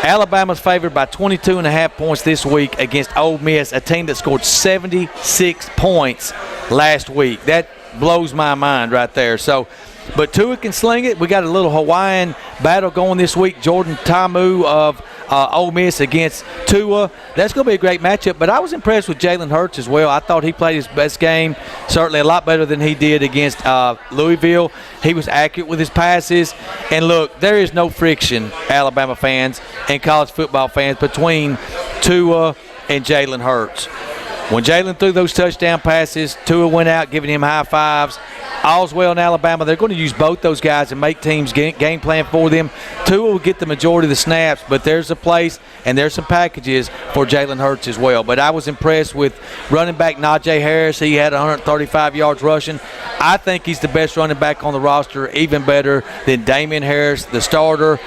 S3: Alabama's favored by 22.5 points this week against Ole Miss, a team that scored 76 points last week. That blows my mind right there. So, but Tua can sling it. We got a little Hawaiian battle going this week. Jordan Ta'amu of Ole Miss against Tua. That's going to be a great matchup. But I was impressed with Jalen Hurts as well. I thought he played his best game, certainly a lot better than he did against Louisville. He was accurate with his passes. And, look, there is no friction, Alabama fans and college football fans, between Tua and Jalen Hurts. When Jalen threw those touchdown passes, Tua went out giving him high fives. All's well in Alabama. They're going to use both those guys and make teams game plan for them. Tua will get the majority of the snaps, but there's a place and there's some packages for Jalen Hurts as well. But I was impressed with running back Najee Harris. He had 135 yards rushing. I think he's the best running back on the roster, even better than Damian Harris, the starter.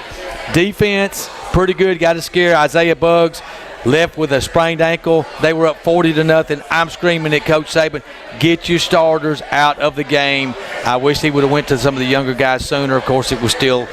S3: Defense, pretty good. Got to scare Isaiah Buggs. Left with a sprained ankle. They were up 40-0. I'm screaming at Coach Saban, get your starters out of the game. I wish he would have went to some of the younger guys sooner. Of course, it was still,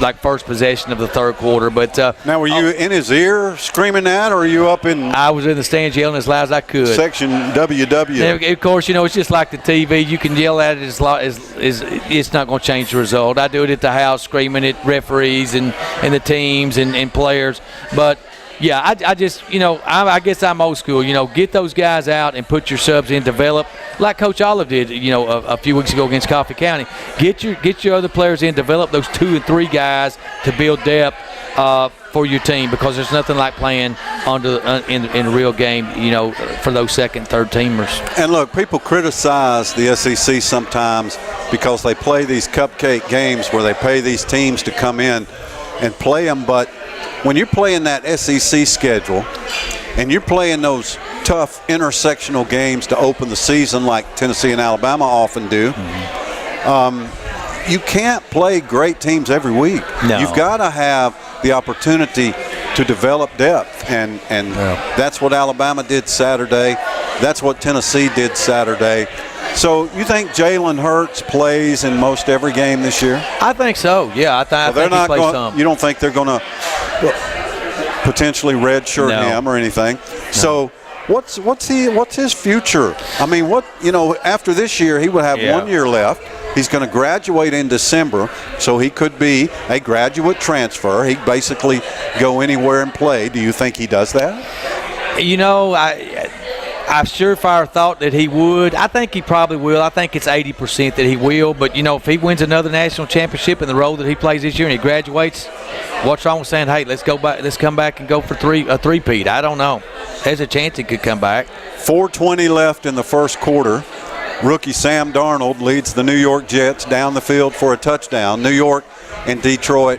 S3: like first possession of the third quarter. But
S2: now, were you in his ear screaming that, or are you up in?
S3: I was in the stands yelling as loud as I could.
S2: Section WW.
S3: And of course, it's just like the TV. You can yell at it as loud as it's not going to change the result. I do it at the house, screaming at referees and the teams and players. But yeah, I just, I guess I'm old school. Get those guys out and put your subs in, develop like Coach Olive did, a few weeks ago against Coffee County. Get your other players in, develop those 2 and 3 guys to build depth for your team, because there's nothing like playing in a real game, for those second, third teamers.
S2: And look, people criticize the SEC sometimes because they play these cupcake games where they pay these teams to come in and play them, but when you're playing that SEC schedule and you're playing those tough intersectional games to open the season like Tennessee and Alabama often do, you can't play great teams every week.
S3: No.
S2: You've got to have the opportunity to develop depth, and that's what Alabama did Saturday. That's what Tennessee did Saturday. So you think Jalen Hurts plays in most every game this year?
S3: I think so. Yeah, I think he plays some.
S2: You don't think they're going to potentially redshirt him or anything? No. So what's his future? I mean, after this year he would have 1 year left. He's going to graduate in December, so he could be a graduate transfer. He'd basically go anywhere and play. Do you think he does that?
S3: I surefire thought that he would. I think he probably will. I think it's 80% that he will. But, if he wins another national championship in the role that he plays this year and he graduates, what's wrong with saying, hey, let's come back and go for a three-peat? I don't know. There's a chance he could come back.
S2: 4:20 left in the first quarter. Rookie Sam Darnold leads the New York Jets down the field for a touchdown. New York and Detroit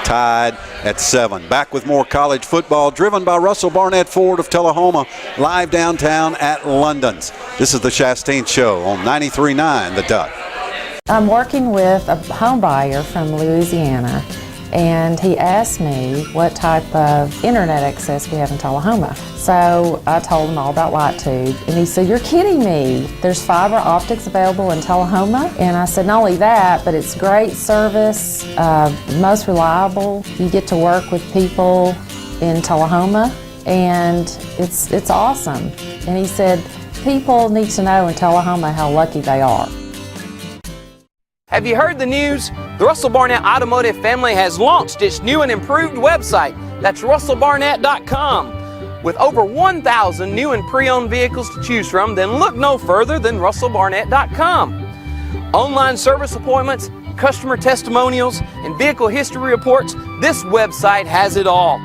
S2: tied at 7. Back with more college football, driven by Russell Barnett Ford of Tullahoma, live downtown at London's. This is the Shasteen Show on 93.9 The Duck.
S9: I'm working with a home buyer from Louisiana, and he asked me what type of internet access we have in Tullahoma. So I told him all about LightTube, and he said, "You're kidding me. There's fiber optics available in Tullahoma?" And I said, "Not only that, but it's great service, most reliable. You get to work with people in Tullahoma, and it's awesome." And he said, "People need to know in Tullahoma how lucky they are."
S5: Have you heard the news? The Russell Barnett Automotive family has launched its new and improved website. That's russellbarnett.com. With over 1,000 new and pre-owned vehicles to choose from, then look no further than russellbarnett.com. Online service appointments, customer testimonials, and vehicle history reports, this website has it all.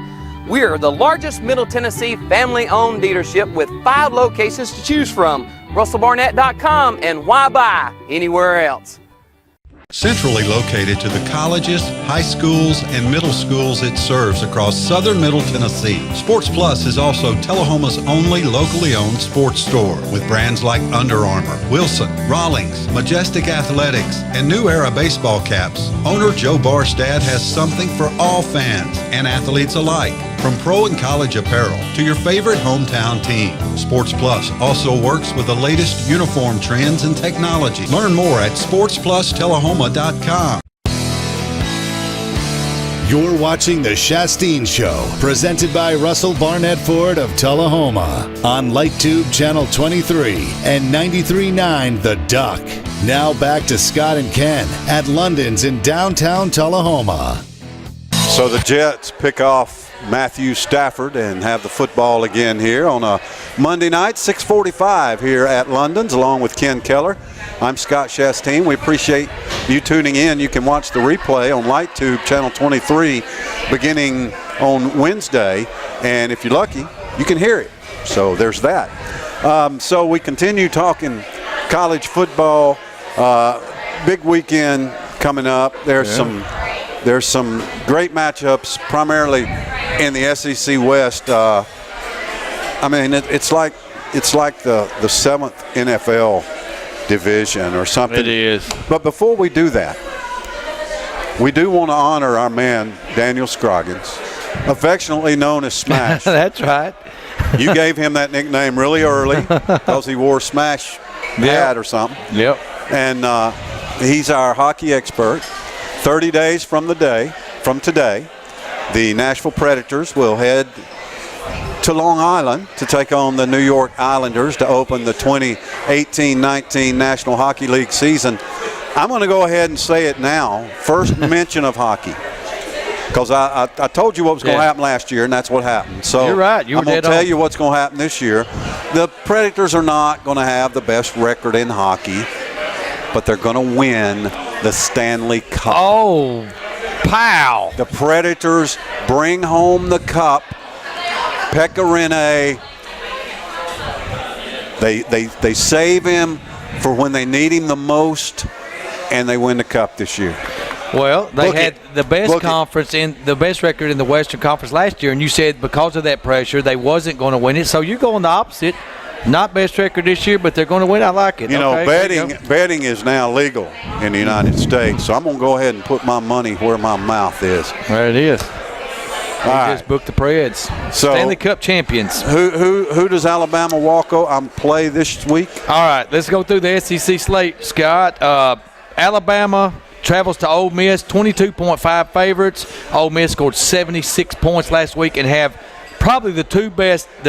S5: We're the largest Middle Tennessee family-owned dealership with 5 locations to choose from. russellbarnett.com, and why buy anywhere else?
S7: Centrally located to the colleges, high schools, and middle schools it serves across southern Middle Tennessee, Sports Plus is also Tullahoma's only locally owned sports store with brands like Under Armour, Wilson, Rawlings, Majestic Athletics, and New Era baseball caps. Owner Joe Barstad has something for all fans and athletes alike, from pro and college apparel to your favorite hometown team. Sports Plus also works with the latest uniform trends and technology. Learn more at sportsplustullahoma.com.
S1: You're watching The Shasteen Show, presented by Russell Barnett Ford of Tullahoma on LightTube Channel 23 and 93.9 The Duck. Now back to Scott and Ken at London's in downtown Tullahoma.
S2: So the Jets pick off Matthew Stafford and have the football again here on a Monday night, 6:45 here at London's, along with Ken Keller. I'm Scott Shasteen. We appreciate you tuning in. You can watch the replay on LightTube Channel 23 beginning on Wednesday, and if you're lucky, you can hear it. So there's that. So we continue talking college football. Big weekend coming up. There's some great matchups, primarily in the SEC West. I mean, it's like the 7th NFL division or something.
S3: It is.
S2: But before we do that, we do want to honor our man, Daniel Scroggins, affectionately known as Smash.
S3: That's right.
S2: You gave him that nickname really early because he wore Smash hat or something.
S3: Yep.
S2: And he's our hockey expert. 30 days from the day, from today, the Nashville Predators will head to Long Island to take on the New York Islanders to open the 2018-19 National Hockey League season. I'm going to go ahead and say it now. First mention of hockey. Because I told you what was going to happen last year, and that's what happened. So
S3: you're right.
S2: I'm going to tell you what's going to happen this year. The Predators are not going to have the best record in hockey, but they're going to win the Stanley Cup.
S3: Oh, pow.
S2: The Predators bring home the cup. Pekka Rinne, they save him for when they need him the most, and they win the cup this year.
S3: Well, they had the best conference the best record in the Western Conference last year, and you said because of that pressure they wasn't going to win it. So you're going the opposite. Not best record this year, but they're going to win. I like it.
S2: You know, betting is now legal in the United States, so I'm going to go ahead and put my money where my mouth is.
S3: There it is.
S2: Just
S3: booked the Preds. So, Stanley Cup champions.
S2: Who does Alabama play this week?
S3: All right, let's go through the SEC slate, Scott. Alabama travels to Ole Miss, 22.5 favorites. Ole Miss scored 76 points last week and have probably the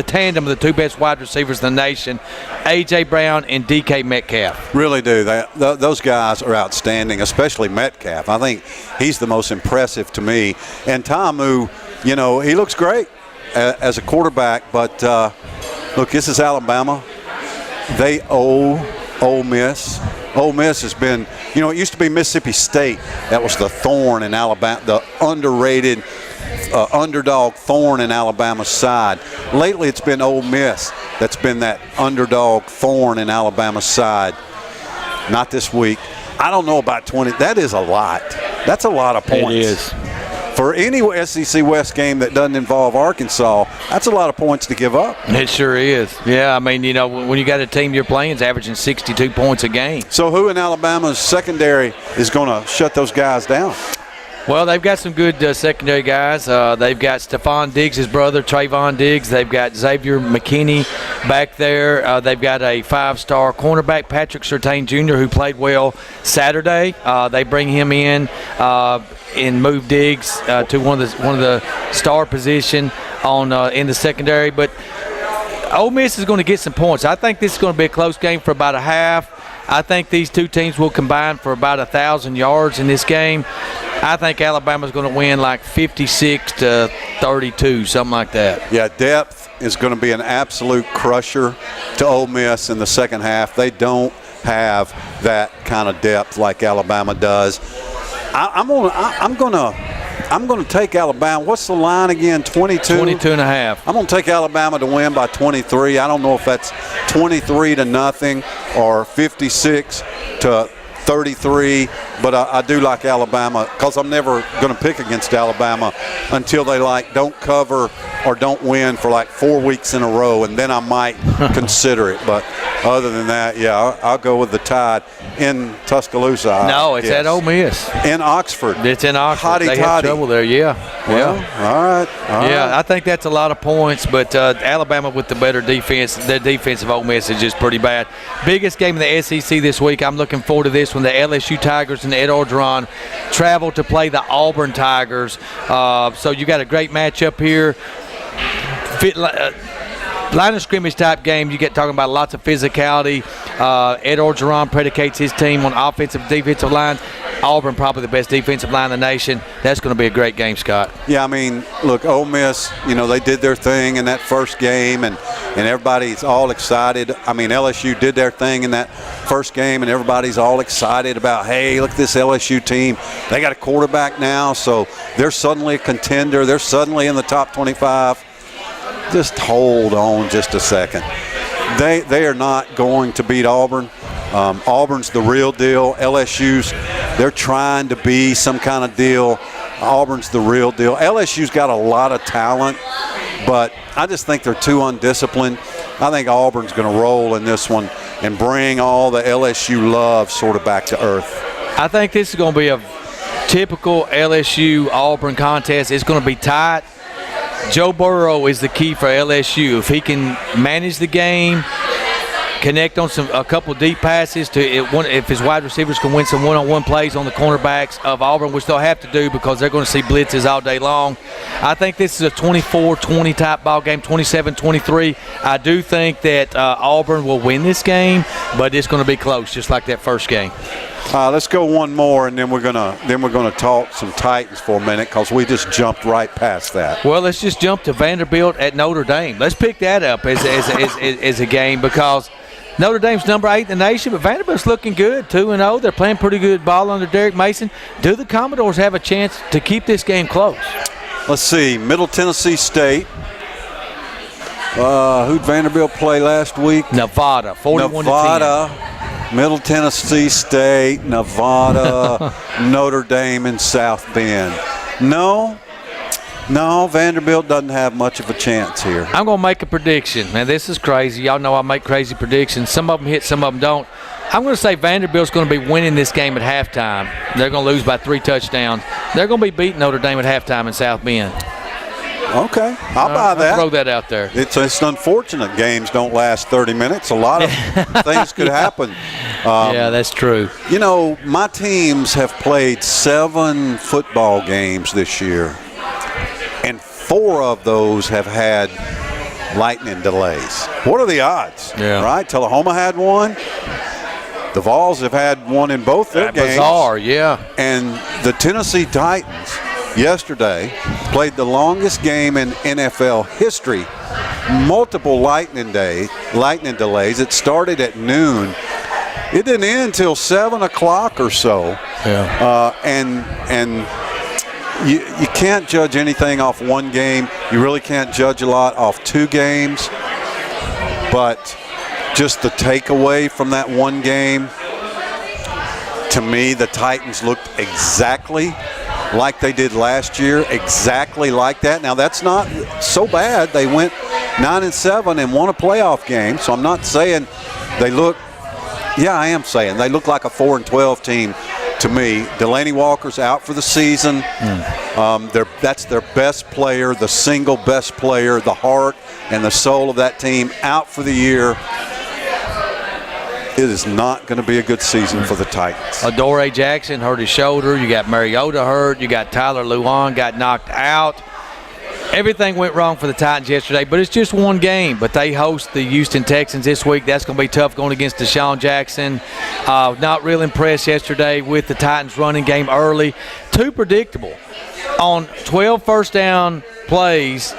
S3: tandem of the two best wide receivers in the nation, A.J. Brown and D.K. Metcalf.
S2: Really do. Those guys are outstanding, especially Metcalf. I think he's the most impressive to me. And Ta'amu, he looks great as a quarterback. But, look, this is Alabama. They owe Ole Miss. Ole Miss has been, it used to be Mississippi State. That was the thorn in Alabama, the underrated underdog thorn in Alabama's side. Lately, it's been Ole Miss that's been that underdog thorn in Alabama's side. Not this week. I don't know about 20. That is a lot. That's a lot of points.
S3: It is.
S2: For any SEC West game that doesn't involve Arkansas, that's a lot of points to give up.
S3: It sure is. Yeah, I mean, when you got a team you're playing is averaging 62 points a game.
S2: So who in Alabama's secondary is going to shut those guys down?
S3: Well, they've got some good secondary guys. They've got Stephon Diggs' brother, Trayvon Diggs. They've got Xavier McKinney back there. They've got a 5-star cornerback, Patrick Surtain Jr., who played well Saturday. They bring him in and move Diggs to one of the star position in the secondary. But Ole Miss is going to get some points. I think this is going to be a close game for about a half. I think these two teams will combine for about 1,000 yards in this game. I think Alabama's going to win like 56-32, something like that.
S2: Yeah, depth is going to be an absolute crusher to Ole Miss in the second half. They don't have that kind of depth like Alabama does. I'm going to take Alabama. What's the line again? 22?
S3: 22.5.
S2: I'm going to take Alabama to win by 23. I don't know if that's 23-0 or 56-33, but I do like Alabama because I'm never going to pick against Alabama until they don't cover or don't win for 4 weeks in a row, and then I might consider it. But other than that, yeah, I'll go with the Tide in Tuscaloosa.
S3: No, it's at Ole Miss.
S2: In Oxford.
S3: It's in Oxford.
S2: They
S3: have trouble there, yeah.
S2: Well, all right.
S3: I think that's a lot of points, but Alabama with the better defense, their defense of Ole Miss is just pretty bad. Biggest game in the SEC this week, I'm looking forward to this one. The LSU Tigers and Ed Orgeron travel to play the Auburn Tigers. So you got a great matchup here. Line of scrimmage type game, you get talking about lots of physicality. Ed Orgeron predicates his team on offensive, defensive line. Auburn probably the best defensive line in the nation. That's going to be a great game, Scott.
S2: Yeah, I mean, look, Ole Miss, they did their thing in that first game, and everybody's all excited. I mean, LSU did their thing in that first game, and everybody's all excited about, hey, look at this LSU team. They got a quarterback now, so they're suddenly a contender. They're suddenly in the top 25. Just hold on just a second. They are not going to beat Auburn. Auburn's the real deal. LSU's, they're trying to be some kind of deal. Auburn's the real deal. LSU's got a lot of talent, but I just think they're too undisciplined. I think Auburn's going to roll in this one and bring all the LSU love sort of back to earth.
S3: I think this is going to be a typical LSU-Auburn contest. It's going to be tight. Joe Burrow is the key for LSU. If he can manage the game, connect on a couple of deep passes if his wide receivers can win some one-on-one plays on the cornerbacks of Auburn, which they'll have to do because they're going to see blitzes all day long. I think this is a 24-20 type ball game, 27-23. I do think that Auburn will win this game, but it's going to be close, just like that first game.
S2: Let's go one more, and then we're gonna talk some Titans for a minute because we just jumped right past that.
S3: Well, let's just jump to Vanderbilt at Notre Dame. Let's pick that up as a game because Notre Dame's number 8 in the nation, but Vanderbilt's looking good, 2-0. They're playing pretty good ball under Derek Mason. Do the Commodores have a chance to keep this game close?
S2: Let's see, Middle Tennessee State. Who'd Vanderbilt play last week?
S3: Nevada, 41-10.
S2: Nevada. Middle Tennessee State, Nevada, Notre Dame, and South Bend. No, Vanderbilt doesn't have much of a chance here.
S3: I'm going to make a prediction. Man, this is crazy. Y'all know I make crazy predictions. Some of them hit, some of them don't. I'm going to say Vanderbilt's going to be winning this game at halftime. They're going to lose by 3 touchdowns. They're going to be beating Notre Dame at halftime in South Bend.
S2: Okay, I'll buy that.
S3: Throw that out there.
S2: It's unfortunate games don't last 30 minutes. A lot of things could happen.
S3: Yeah, that's true.
S2: You know, my teams have played 7 football games this year, and 4 of those have had lightning delays. What are the odds?
S3: Yeah.
S2: Right? Tullahoma had one. The Vols have had one in both their games.
S3: Bizarre, yeah.
S2: And the Tennessee Titans yesterday played the longest game in NFL history. Multiple lightning delays. It started at noon. It didn't end until 7 o'clock or so.
S3: Yeah.
S2: And you can't judge anything off one game. You really can't judge a lot off 2 games. But just the takeaway from that one game, to me, the Titans looked exactly like they did last year, exactly like that. Now, that's not so bad. They went 9-7 and won a playoff game, so I'm not saying they look – yeah, I am saying they look like a 4-12 team to me. Delaney Walker's out for the season. That's their best player, the single best player, the heart and the soul of that team, out for the year. It is not going to be a good season for the Titans.
S3: Adoree Jackson hurt his shoulder. You got Mariota hurt. You got Tyler Luan got knocked out. Everything went wrong for the Titans yesterday, but it's just one game. But they host the Houston Texans this week. That's going to be tough going against Deshaun Jackson. Not real impressed yesterday with the Titans running game early. Too predictable. On 12 first down plays,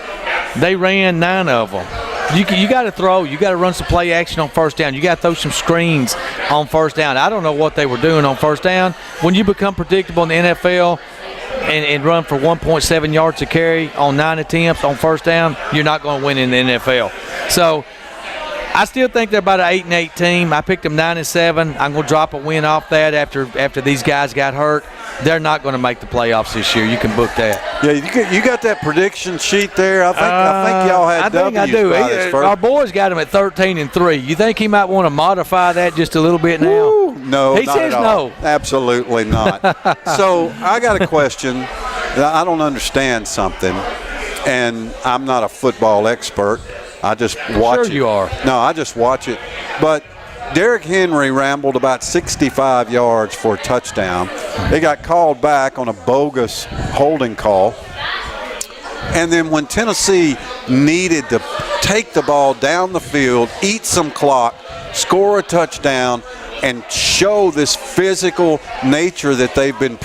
S3: they ran 9 of them. You got to throw. You got to run some play action on first down. You got to throw some screens on first down. I don't know what they were doing on first down. When you become predictable in the NFL and run for 1.7 yards a carry on 9 attempts on first down, you're not going to win in the NFL. So I still think they're about an 8-8 team. I picked them 9-7. I'm going to drop a win off that after these guys got hurt. They're not going to make the playoffs this year. You can book that.
S2: Yeah, you got that prediction sheet there. I think y'all had W's.
S3: I do.
S2: By this first.
S3: Our boys got him at 13-3. You think he might want to modify that just a little bit now?
S2: Woo, no,
S3: he
S2: not
S3: says
S2: at all.
S3: no.
S2: Absolutely not. So I got a question. I don't understand something, and I'm not a football expert. I just watch it.
S3: Sure you are.
S2: No, I just watch it. But Derrick Henry rambled about 65 yards for a touchdown. They got called back on a bogus holding call. And then when Tennessee needed to take the ball down the field, eat some clock, score a touchdown, and show this physical nature that they've been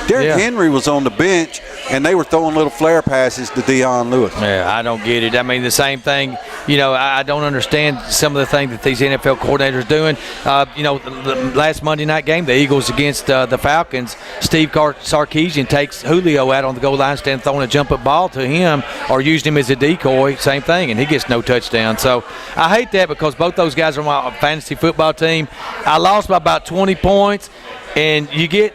S2: Derrick Henry was on the bench, and they were throwing little flare passes to Deion Lewis.
S3: Yeah, I don't get it. I mean, the same thing. You know, I don't understand some of the things that these NFL coordinators are doing. The last Monday night game, the Eagles against the Falcons, Steve Sarkisian takes Julio out on the goal line, stand throwing a jump-up ball to him or used him as a decoy, same thing, and he gets no touchdown. So I hate that because both those guys are on my fantasy football team. I lost by about 20 points, and you get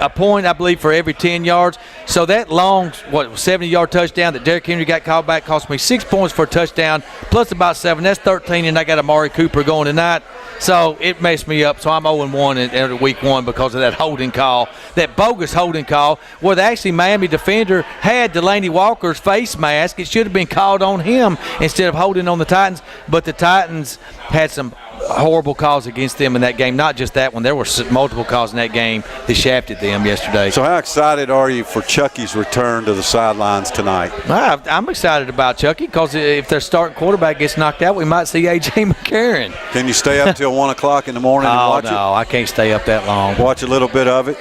S3: a point, I believe, for every 10 yards. So that long, 70-yard touchdown that Derrick Henry got called back cost me 6 points for a touchdown, plus about 7. That's 13, and I got Amari Cooper going tonight. So it messed me up. So I'm 0-1 in week 1 because of that holding call, that bogus holding call, where the actually Miami defender had Delaney Walker's face mask. It should have been called on him instead of holding on the Titans. But the Titans had some horrible calls against them in that game. Not just that one. There were multiple calls in that game that shafted them yesterday.
S2: So how excited are you for Chucky's return to the sidelines tonight?
S3: I'm excited about Chucky because if their starting quarterback gets knocked out, we might see A.J. McCarron.
S2: Can you stay up till 1 o'clock in the morning and watch it?
S3: No, I can't stay up that long.
S2: Watch a little bit of it?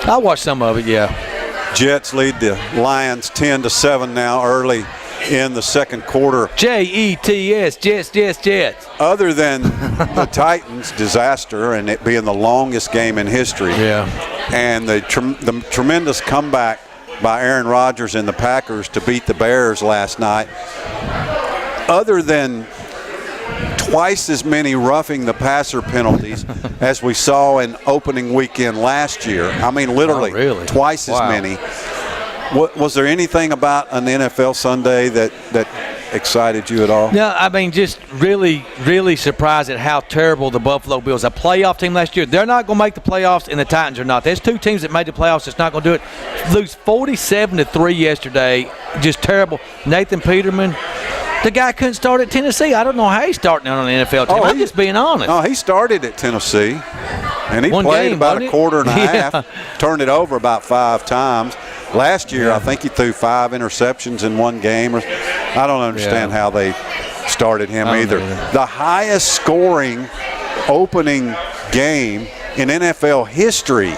S3: I'll watch some of it, yeah.
S2: Jets lead the Lions 10-7 now early in the second quarter.
S3: Jets, Jets.
S2: Other than the Titans' disaster and it being the longest game in history, and the tremendous comeback by Aaron Rodgers and the Packers to beat the Bears last night, other than twice as many roughing the passer penalties as we saw in opening weekend last year. I mean, literally twice as many. Was there anything about an NFL Sunday that excited you at all?
S3: No, I mean, just really, really surprised at how terrible the Buffalo Bills, a playoff team last year. They're not going to make the playoffs, and the Titans are not. There's two teams that made the playoffs that's not going to do it. Lose 47-3 yesterday. Just terrible. Nathan Peterman, the guy couldn't start at Tennessee. I don't know how he's starting on an NFL team. I'm just being honest.
S2: No, he started at Tennessee, and he played about a quarter and a half, turned it over about 5 times. Last year, I think he threw 5 interceptions in one game. I don't understand how they started him either. The highest scoring opening game in NFL history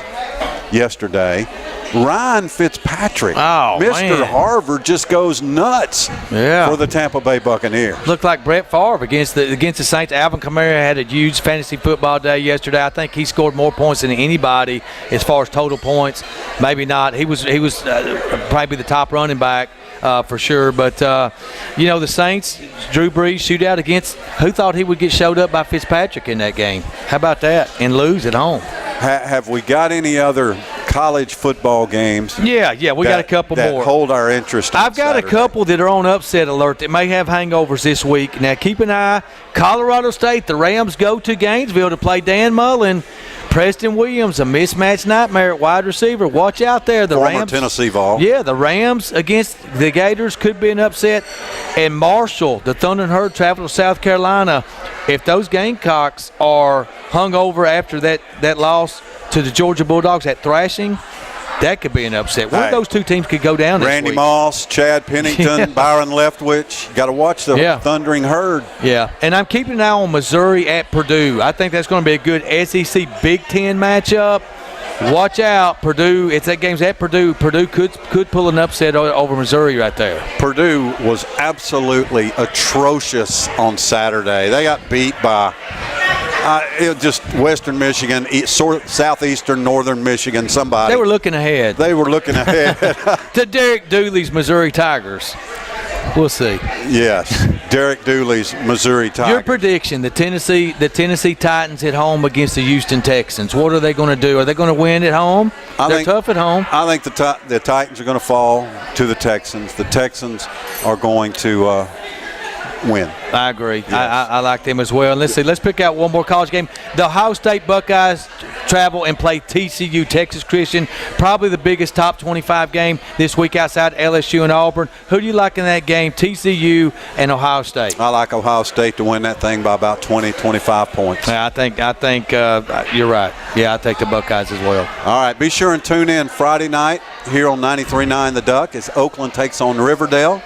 S2: yesterday, Ryan Fitzpatrick, Mr. Harvard, just goes nuts for the Tampa Bay Buccaneers.
S3: Looked like Brett Favre against the Saints. Alvin Kamara had a huge fantasy football day yesterday. I think he scored more points than anybody as far as total points. Maybe not. He was probably the top running back for sure. But, the Saints, Drew Brees shootout against who thought he would get showed up by Fitzpatrick in that game. How about that? And lose at home.
S2: Have we got any other college football games?
S3: Yeah, we got a couple
S2: that
S3: more.
S2: Hold our interest.
S3: I've got
S2: Saturday.
S3: a couple that are on upset alert that may have hangovers this week. Now, keep an eye. Colorado State, the Rams go to Gainesville to play Dan Mullen. Preston Williams, a mismatched nightmare at wide receiver. Watch out there. The
S2: Former
S3: Rams,
S2: Tennessee Vol.
S3: Yeah, the Rams against the Gators could be an upset. And Marshall, the Thunder and Herd, travel to South Carolina. If those Gamecocks are hung over after that loss to the Georgia Bulldogs, that thrashing, that could be an upset. One of those two teams could go down this
S2: Randy
S3: week.
S2: Moss, Chad Pennington, Byron Leftwich. Got to watch the Thundering Herd.
S3: Yeah, and I'm keeping an eye on Missouri at Purdue. I think that's going to be a good SEC Big Ten matchup. Watch out, Purdue. If that game's at Purdue, Purdue could pull an upset over Missouri right there.
S2: Purdue was absolutely atrocious on Saturday. They got beat by just Western Michigan, Southeastern, Northern Michigan, somebody.
S3: They were looking ahead.
S2: To
S3: Derek Dooley's Missouri Tigers. We'll see.
S2: Yes, Derek Dooley's Missouri Tigers.
S3: Your prediction: the Tennessee Titans at home against the Houston Texans. What are they going to do? Are they going to win at home? They're tough at home.
S2: I think the Titans are going to fall to the Texans. The Texans are going to win.
S3: I agree.
S2: Yes.
S3: I like them as well. And let's see. Let's pick out one more college game. The Ohio State Buckeyes travel and play TCU, Texas Christian. Probably the biggest top 25 game this week outside LSU and Auburn. Who do you like in that game, TCU and Ohio State?
S2: I like Ohio State to win that thing by about 20, 25 points.
S3: Yeah, I think you're right. Yeah, I take the Buckeyes as well.
S2: All right, be sure and tune in Friday night here on 93.9 The Duck as Oakland takes on Riverdale.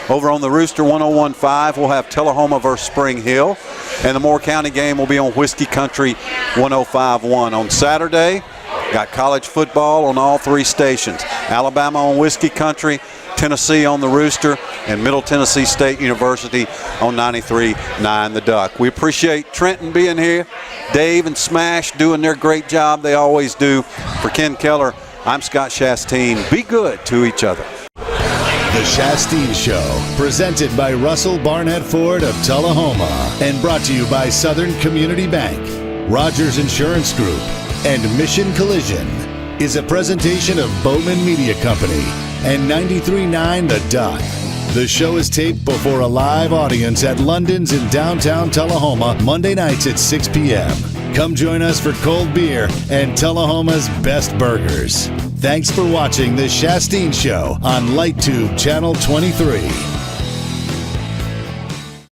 S2: Over on the Rooster 101.5, we'll have Tullahoma versus Spring Hill. And the Moore County game will be on Whiskey Country 105.1. On Saturday, got college football on all 3 stations. Alabama on Whiskey Country, Tennessee on the Rooster, and Middle Tennessee State University on 93.9 The Duck. We appreciate Trenton being here. Dave and Smash doing their great job. They always do. For Ken Keller, I'm Scott Shasteen. Be good to each other.
S1: The Shasteen Show, presented by Russell Barnett Ford of Tullahoma and brought to you by Southern Community Bank, Rogers Insurance Group, and Mission Collision, is a presentation of Bowman Media Company and 93.9 The Duck. The show is taped before a live audience at London's in downtown Tullahoma, Monday nights at 6 p.m. Come join us for cold beer and Tullahoma's best burgers. Thanks for watching The Shasteen Show on LightTube Channel 23.